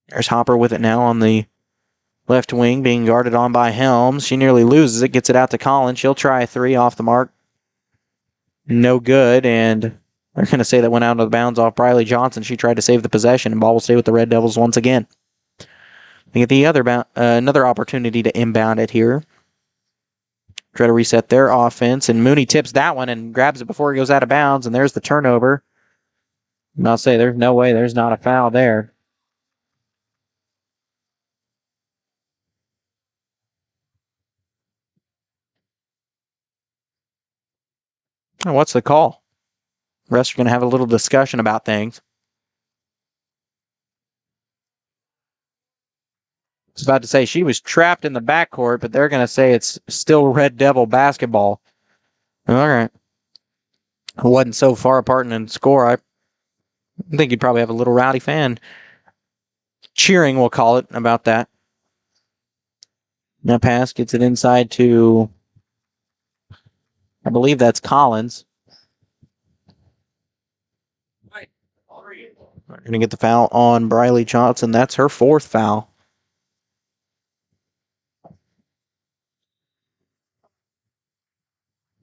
There's Hopper with it now on the left wing, being guarded on by Helms. She nearly loses it, gets it out to Collins. She'll try a three off the mark. No good, and they're going to say that went out of the bounds off Briley Johnson. She tried to save the possession, and ball will stay with the Red Devils once again. They get the another opportunity to inbound it here. Try to reset their offense, and Mooney tips that one and grabs it before it goes out of bounds, and there's the turnover. And I'll say there's no way there's not a foul there. Oh, what's the call? The rest are going to have a little discussion about things. I was about to say she was trapped in the backcourt, but they're going to say it's still Red Devil basketball. All right. It wasn't so far apart in score. I think you'd probably have a little rowdy fan cheering, we'll call it, about that. Now pass gets it inside to, I believe that's Collins. We're going to get the foul on Briley Johnson. That's her fourth foul.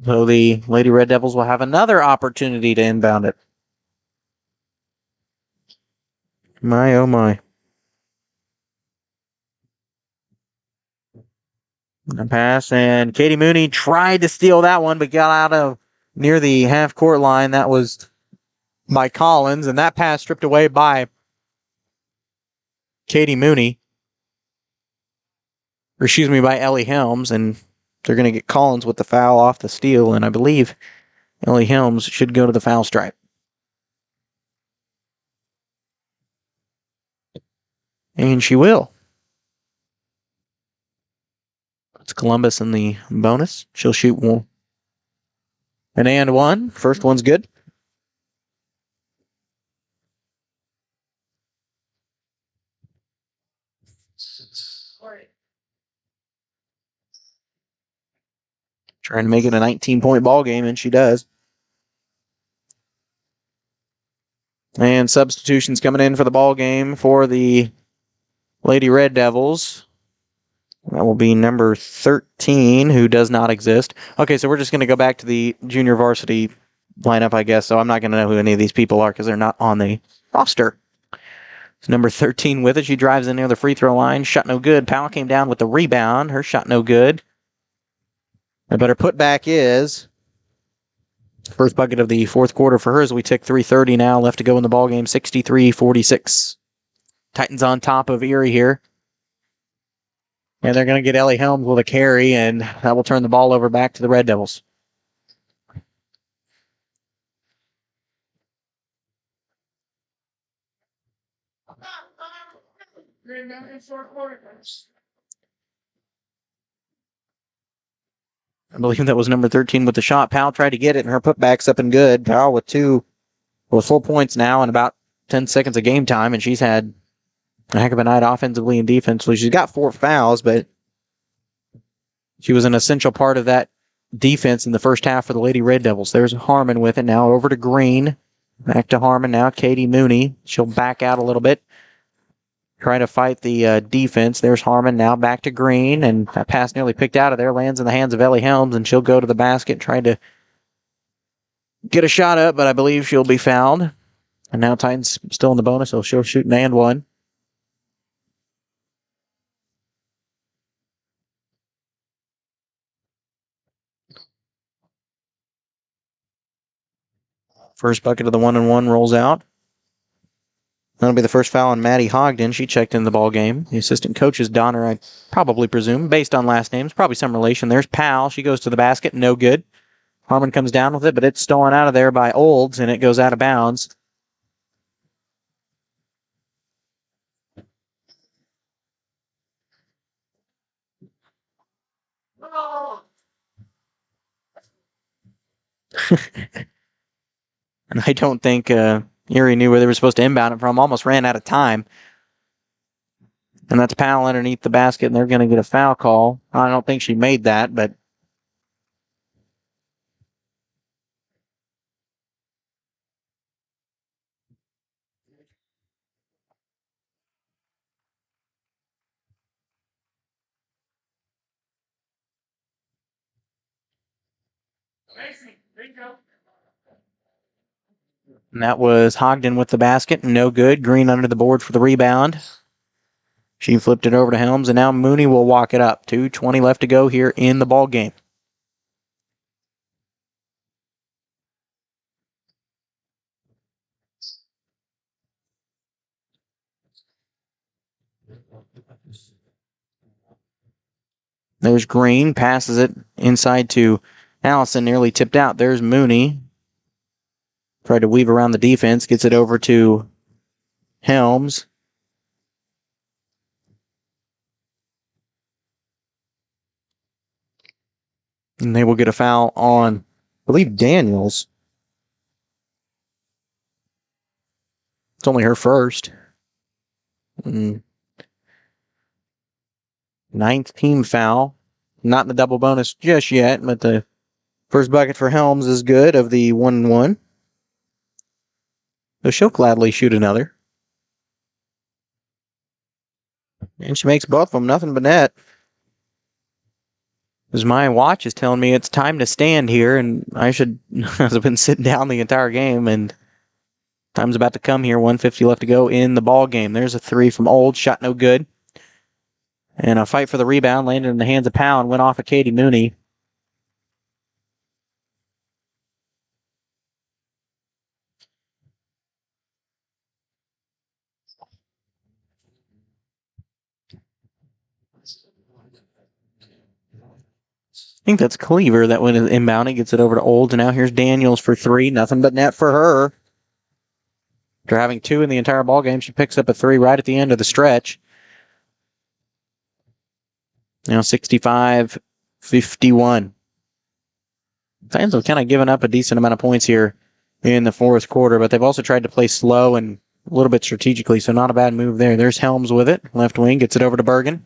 So the Lady Red Devils will have another opportunity to inbound it. My, oh my. A pass, and Katie Mooney tried to steal that one, but got out of near the half-court line. That was by Collins, and that pass stripped away by Katie Mooney. Or excuse me, by Ellie Helms, and they're going to get Collins with the foul off the steal, and I believe Ellie Helms should go to the foul stripe. And she will. It's Columbus in the bonus. She'll shoot one. An and one. First one's good. Trying to make it a 19-point ball game, and she does. And substitutions coming in for the ball game for the Lady Red Devils. That will be number 13, who does not exist. Okay, so we're just going to go back to the junior varsity lineup, I guess. So I'm not going to know who any of these people are because they're not on the roster. It's number 13 with it. She drives in near the free throw line. Shot no good. Powell came down with the rebound. Her shot no good. But her putback is first bucket of the fourth quarter for her as we tick 3:30 now left to go in the ballgame, 63-46. Titans on top of Erie here. And they're going to get Ellie Helms with a carry, and that will turn the ball over back to the Red Devils. I believe that was number 13 with the shot. Powell tried to get it, and her putback's up and good. Powell with full points now in about 10 seconds of game time, and she's had a heck of a night offensively and defensively. She's got 4 fouls, but she was an essential part of that defense in the first half for the Lady Red Devils. There's Harmon with it now. Over to Green. Back to Harmon now. Katie Mooney. She'll back out a little bit. Try to fight the defense. There's Harmon now back to Green, and that pass nearly picked out of there. Lands in the hands of Ellie Helms, and she'll go to the basket trying to get a shot up, but I believe she'll be fouled. And now Titans still in the bonus, so she'll shoot an and one. First bucket of the 1-and-1 rolls out. That'll be the first foul on Maddie Hogden. She checked in the ball game. The assistant coach is Donner, I probably presume, based on last names. Probably some relation. There's Powell. She goes to the basket. No good. Harmon comes down with it, but it's stolen out of there by Olds, and it goes out of bounds. And I don't think Erie knew where they were supposed to inbound it from. Almost ran out of time. And that's Powell underneath the basket, and they're going to get a foul call. I don't think she made that, but... And that was Hogden with the basket. No good. Green under the board for the rebound. She flipped it over to Helms, and now Mooney will walk it up. 2:20 left to go here in the ball game. There's Green, passes it inside to Allison, nearly tipped out. There's Mooney. Tried to weave around the defense, gets it over to Helms. And they will get a foul on, I believe, Daniels. It's only her first. 9th team foul. Not in the double bonus just yet, but the first bucket for Helms is good of the 1-1. So she'll gladly shoot another. And she makes both of them nothing but net. As my watch is telling me it's time to stand here, and I should have been sitting down the entire game, and time's about to come here. 1:50 left to go in the ball game. There's a three from Old, shot no good. And a fight for the rebound landed in the hands of Powell and went off of Katie Mooney. I think that's Cleaver that went inbound. He gets it over to Old, and now here's Daniels for three. Nothing but net for her. After having two in the entire ball game, she picks up a three right at the end of the stretch. Now 65-51. Titans have kind of given up a decent amount of points here in the fourth quarter, but they've also tried to play slow and a little bit strategically, so not a bad move there. There's Helms with it. Left wing, gets it over to Bergen.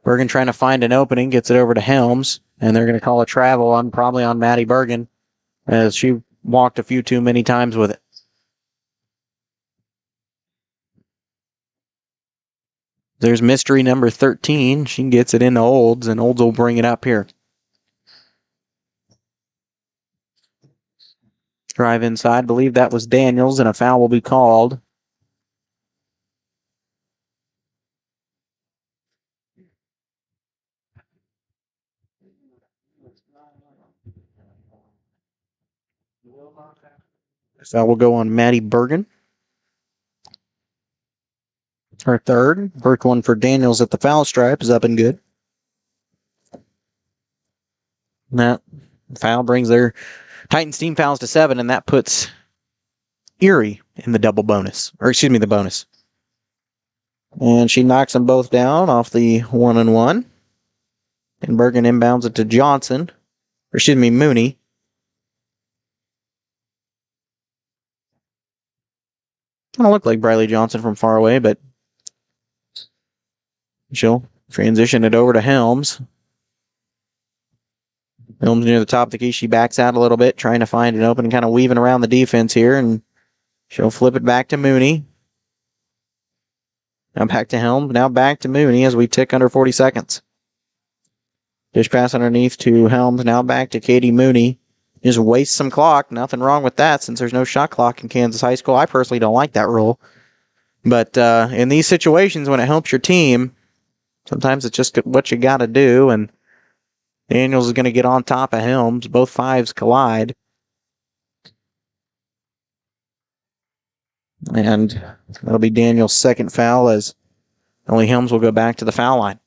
Bergen trying to find an opening, gets it over to Helms, and they're going to call a travel on probably on Maddie Bergen, as she walked a few too many times with it. There's mystery number 13. She gets it into Olds, and Olds will bring it up here. Drive inside. I believe that was Daniels, and a foul will be called. Foul will go on Maddie Bergen. Her third. First one for Daniels at the foul stripe is up and good. That foul brings their Titans team fouls to 7, and that puts Erie in the double bonus. Or excuse me, the bonus. And she knocks them both down off the 1-and-1. And Bergen inbounds it to Johnson. Or excuse me, Mooney. Kind of look like Briley Johnson from far away, but she'll transition it over to Helms. Helms near the top of the key. She backs out a little bit, trying to find an opening, kind of weaving around the defense here, and she'll flip it back to Mooney. Now back to Helms. Now back to Mooney as we tick under 40 seconds. Dish pass underneath to Helms. Now back to Katie Mooney. Just waste some clock. Nothing wrong with that since there's no shot clock in Kansas High School. I personally don't like that rule. But in these situations, when it helps your team, sometimes it's just what you got to do. And Daniels is going to get on top of Helms. Both fives collide. And that'll be Daniel's second foul as Ellie Helms will go back to the foul line.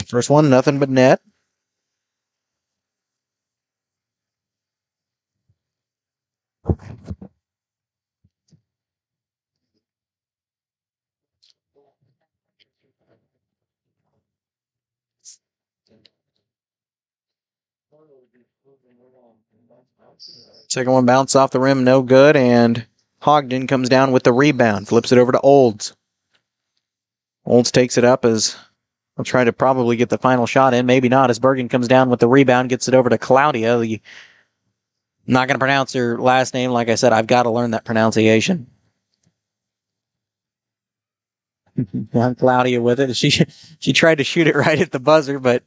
First one, nothing but net. Second one bounced off the rim, no good, and Hogden comes down with the rebound, flips it over to Olds. Olds takes it up as I'll try to probably get the final shot in, maybe not, as Bergen comes down with the rebound, gets it over to Claudia. I'm not going to pronounce her last name. Like I said, I've got to learn that pronunciation. Claudia with it. She tried to shoot it right at the buzzer, but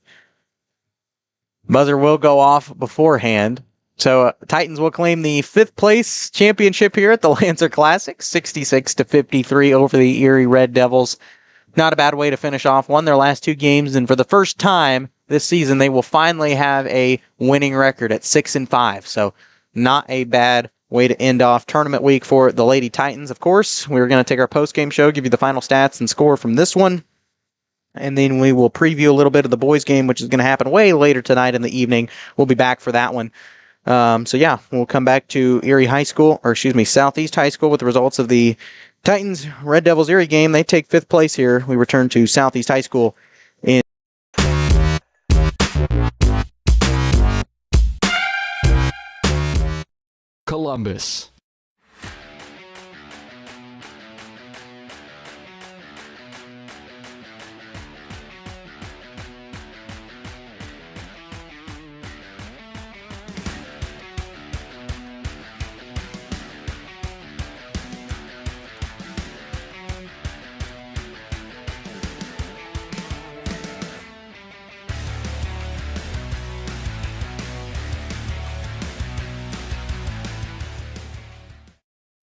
buzzer will go off beforehand. So Titans will claim the 5th place championship here at the Lancer Classic, 66-53 over the Erie Red Devils. Not a bad way to finish off. Won their last 2 games, and for the first time this season, they will finally have a winning record at 6-5. So not a bad way to end off tournament week for the Lady Titans. Of course, we're going to take our post-game show, give you the final stats and score from this one, and then we will preview a little bit of the boys' game, which is going to happen way later tonight in the evening. We'll be back for that one. So yeah, we'll come back to Southeast High School with the results of the Titans Red Devils Erie game. They take 5th place here. We return to Southeast High School in Columbus.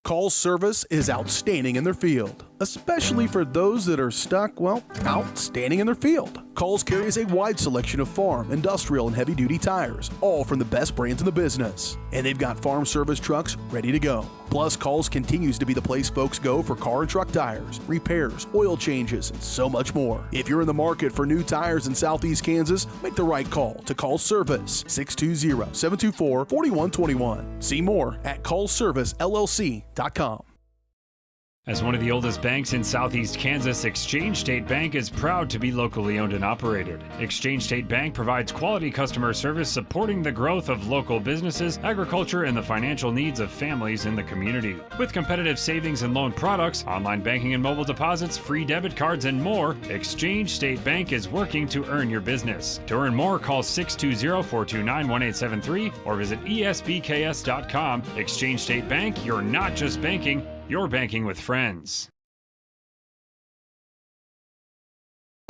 Call's service is outstanding in their field, especially for those that are stuck, outstanding in their field. Call's carries a wide selection of farm, industrial, and heavy-duty tires, all from the best brands in the business. And they've got farm service trucks ready to go. Plus, Call's continues to be the place folks go for car and truck tires, repairs, oil changes, and so much more. If you're in the market for new tires in Southeast Kansas, make the right call to Call's Service, 620-724-4121. See more at callservicellc.com. As one of the oldest banks in Southeast Kansas, Exchange State Bank is proud to be locally owned and operated. Exchange State Bank provides quality customer service supporting the growth of local businesses, agriculture, and the financial needs of families in the community. With competitive savings and loan products, online banking and mobile deposits, free debit cards, and more, Exchange State Bank is working to earn your business. To earn more, call 620-429-1873 or visit esbks.com. Exchange State Bank, you're not just banking, you're banking with friends.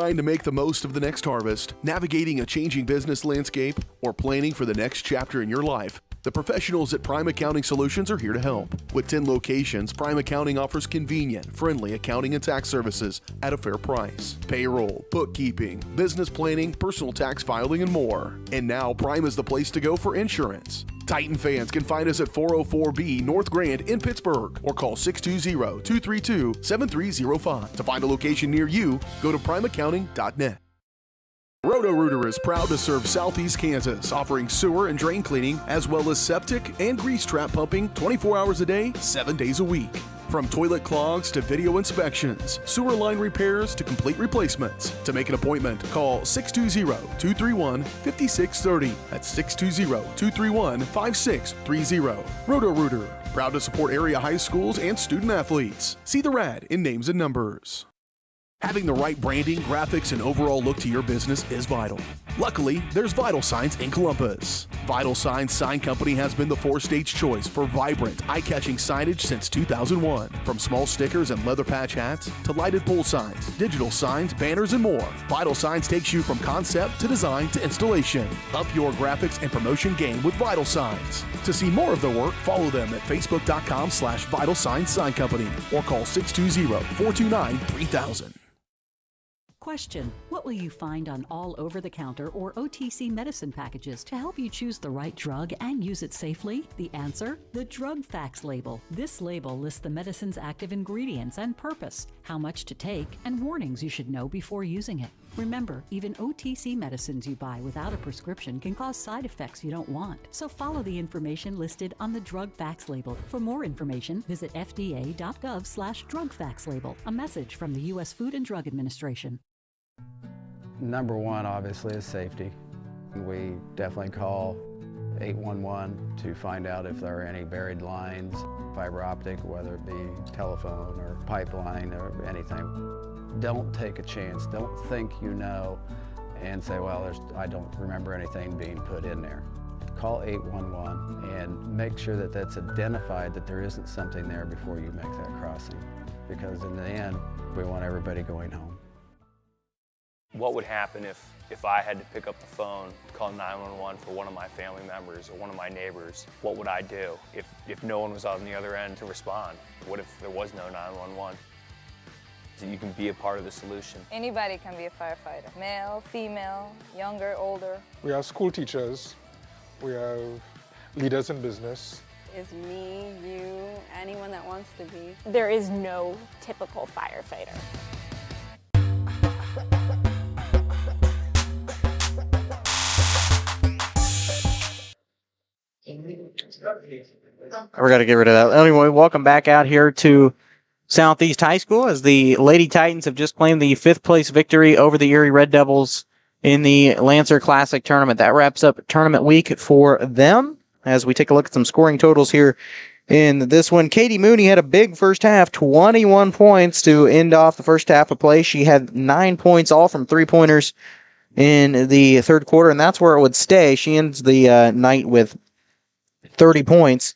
Trying to make the most of the next harvest, navigating a changing business landscape, or planning for the next chapter in your life, the professionals at Prime Accounting Solutions are here to help. With 10 locations, Prime Accounting offers convenient, friendly accounting and tax services at a fair price. Payroll, bookkeeping, business planning, personal tax filing, and more. And now Prime is the place to go for insurance. Titan fans can find us at 404B North Grand in Pittsburgh or call 620-232-7305. To find a location near you, go to primeaccounting.net. Roto-Rooter is proud to serve Southeast Kansas, offering sewer and drain cleaning as well as septic and grease trap pumping 24 hours a day, 7 days a week. From toilet clogs to video inspections, sewer line repairs to complete replacements. To make an appointment, call 620-231-5630. That's 620-231-5630. Roto-Rooter, proud to support area high schools and student athletes. See the rad in names and numbers. Having the right branding, graphics, and overall look to your business is vital. Luckily, there's Vital Signs in Columbus. Vital Signs Sign Company has been the 4-state's choice for vibrant, eye-catching signage since 2001. From small stickers and leather patch hats to lighted pole signs, digital signs, banners, and more, Vital Signs takes you from concept to design to installation. Up your graphics and promotion game with Vital Signs. To see more of their work, follow them at facebook.com/Vital Signs Sign Company or call 620-429-3000. Question: what will you find on all over-the-counter or OTC medicine packages to help you choose the right drug and use it safely? The answer: the Drug Facts label. This label lists the medicine's active ingredients and purpose, how much to take, and warnings you should know before using it. Remember, even OTC medicines you buy without a prescription can cause side effects you don't want. So follow the information listed on the Drug Facts label. For more information, visit fda.gov/Drug Facts label. A message from the U.S. Food and Drug Administration. Number one, obviously, is safety. We definitely call 811 to find out if there are any buried lines, fiber optic, whether it be telephone or pipeline or anything. Don't take a chance. Don't think you know and say, well, I don't remember anything being put in there. Call 811 and make sure that that's identified, that there isn't something there before you make that crossing. Because in the end, we want everybody going home. What would happen if I had to pick up the phone, call 911 for one of my family members or one of my neighbors? What would I do if no one was on the other end to respond? What if there was no 911? So you can be a part of the solution. Anybody can be a firefighter. Male, female, younger, older. We have school teachers. We have leaders in business. Is me, you, anyone that wants to be. There is no typical firefighter. We got to get rid of that. Anyway, welcome back out here to Southeast High School as the Lady Titans have just claimed the 5th place victory over the Erie Red Devils in the Lancer Classic tournament. That wraps up tournament week for them. As we take a look at some scoring totals here in this one, Katie Mooney had a big first half, 21 points to end off the first half of play. She had 9 points, all from three-pointers in the third quarter, and that's where it would stay. She ends the night with 30 points.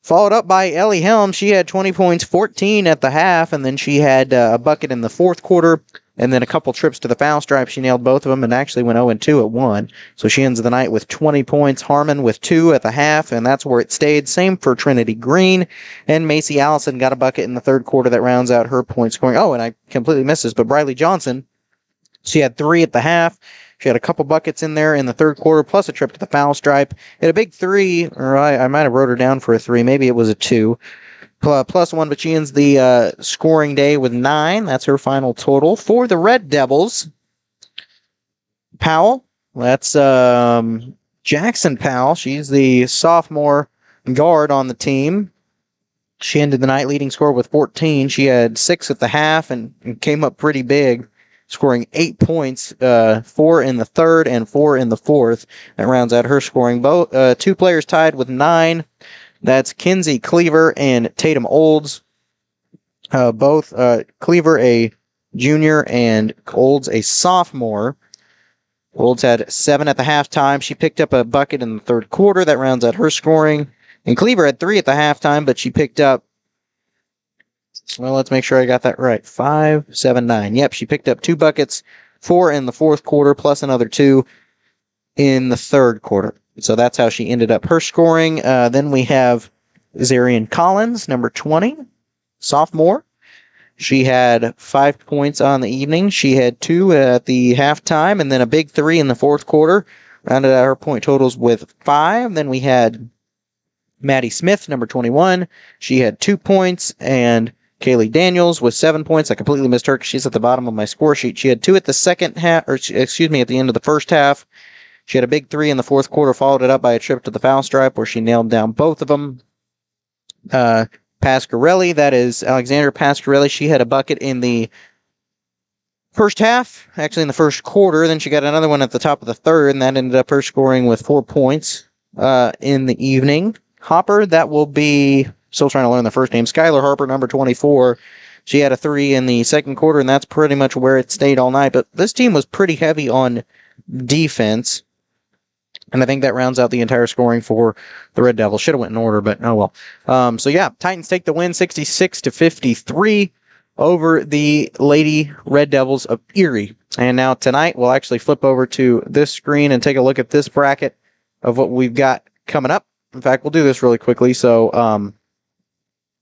Followed up by Ellie Helm. She had 20 points, 14 at the half, and then she had a bucket in the fourth quarter, and then a couple trips to the foul stripe. She nailed both of them and actually went 0-2 at 1. So she ends the night with 20 points. Harmon with 2 at the half, and that's where it stayed. Same for Trinity Green. And Macy Allison got a bucket in the third quarter that rounds out her point scoring. Oh, and I completely missed this, but Briley Johnson, she had 3 at the half. She had a couple buckets in there in the third quarter, plus a trip to the foul stripe. Had a big 3, or I might have wrote her down for a 3. Maybe it was a 2. Plus 1, but she ends the scoring day with 9. That's her final total. For the Red Devils, Powell, that's Jackson Powell. She's the sophomore guard on the team. She ended the night leading scorer with 14. She had 6 at the half and came up pretty big, scoring 8 points, 4 in the third and 4 in the fourth. That rounds out her scoring. Both 2 players tied with 9. That's Kinsey Cleaver and Tatum Olds. Both Cleaver a junior and Olds a sophomore. Olds had 7 at the halftime. She picked up a bucket in the third quarter. That rounds out her scoring. And Cleaver had 3 at the halftime, but she picked up, well, let's make sure I got that right. 5, 7, 9. Yep, she picked up 2 buckets, 4 in the fourth quarter, plus another 2 in the third quarter. So that's how she ended up her scoring. Then we have Zarian Collins, number 20, sophomore. She had 5 points on the evening. She had 2 at the halftime, and then a big 3 in the fourth quarter. Rounded out her point totals with 5. Then we had Maddie Smith, number 21. She had 2 points, and Kaylee Daniels with 7 points. I completely missed her because she's at the bottom of my score sheet. She had 2 at the second half, or excuse me, at the end of the first half. She had a big 3 in the fourth quarter, followed it up by a trip to the foul stripe where she nailed down both of them. Pasquarelli, that is Alexander Pasquarelli. She had a bucket in the first half, actually in the first quarter. Then she got another one at the top of the third, and that ended up her scoring with 4 points in the evening. Hopper, that will be, still trying to learn the first name, Skylar Harper, number 24. She had a 3 in the second quarter, and that's pretty much where it stayed all night. But this team was pretty heavy on defense, and I think that rounds out the entire scoring for the Red Devils. Should have went in order, but oh well. So yeah, Titans take the win 66-53 over the Lady Red Devils of Erie. And now tonight, we'll actually flip over to this screen and take a look at this bracket of what we've got coming up. In fact, we'll do this really quickly. So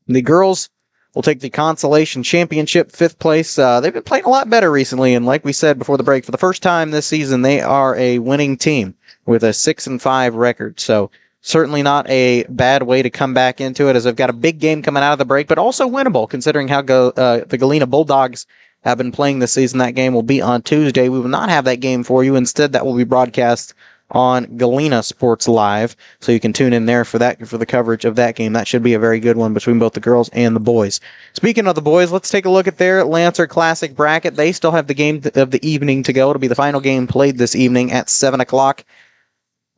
the girls will take the consolation championship, 5th place. They've been playing a lot better recently, and like we said before the break, for the first time this season, they are a winning team with a 6-5 record. So certainly not a bad way to come back into it, as they've got a big game coming out of the break, but also winnable considering how the Galena Bulldogs have been playing this season. That game will be on Tuesday. We will not have that game for you. Instead, that will be broadcast on Galena Sports Live, so you can tune in there for the coverage of that game. That should be a very good one between both the girls and the boys. Speaking of the boys, let's take a look at their Lancer Classic bracket. They still have the game of the evening to go. It'll be the final game played this evening at 7 o'clock.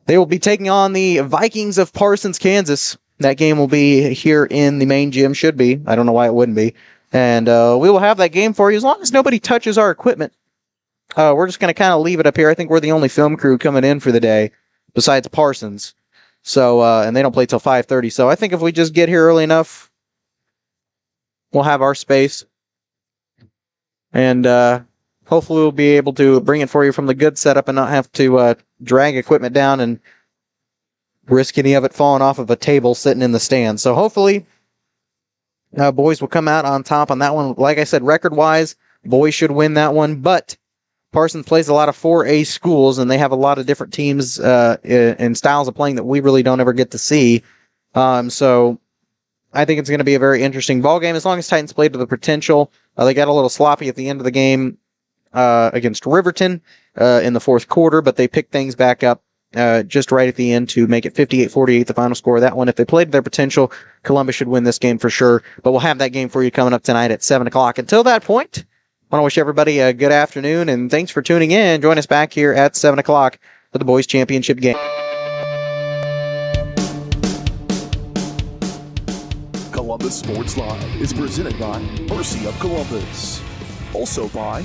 They will be taking on the Vikings of Parsons, Kansas. That game will be here in the main gym. Should be. I don't know why it wouldn't be. And we will have that game for you as long as nobody touches our equipment. We're just going to kind of leave it up here. I think we're the only film crew coming in for the day besides Parsons. So, and they don't play till 5:30. So I think if we just get here early enough, we'll have our space. And hopefully we'll be able to bring it for you from the good setup and not have to drag equipment down and risk any of it falling off of a table sitting in the stand. So hopefully boys will come out on top on that one. Like I said, record-wise, boys should win that one. But Parsons plays a lot of 4A schools, and they have a lot of different teams and styles of playing that we really don't ever get to see. So I think it's going to be a very interesting ball game as long as Titans play to the potential. They got a little sloppy at the end of the game against Riverton in the fourth quarter, but they picked things back up just right at the end to make it 58-48, the final score of that one. If they played to their potential, Columbus should win this game for sure. But we'll have that game for you coming up tonight at 7 o'clock. Until that point, I want to wish everybody a good afternoon, and thanks for tuning in. Join us back here at 7 o'clock for the boys' championship game. Columbus Sports Live is presented by Mercy of Columbus. Also by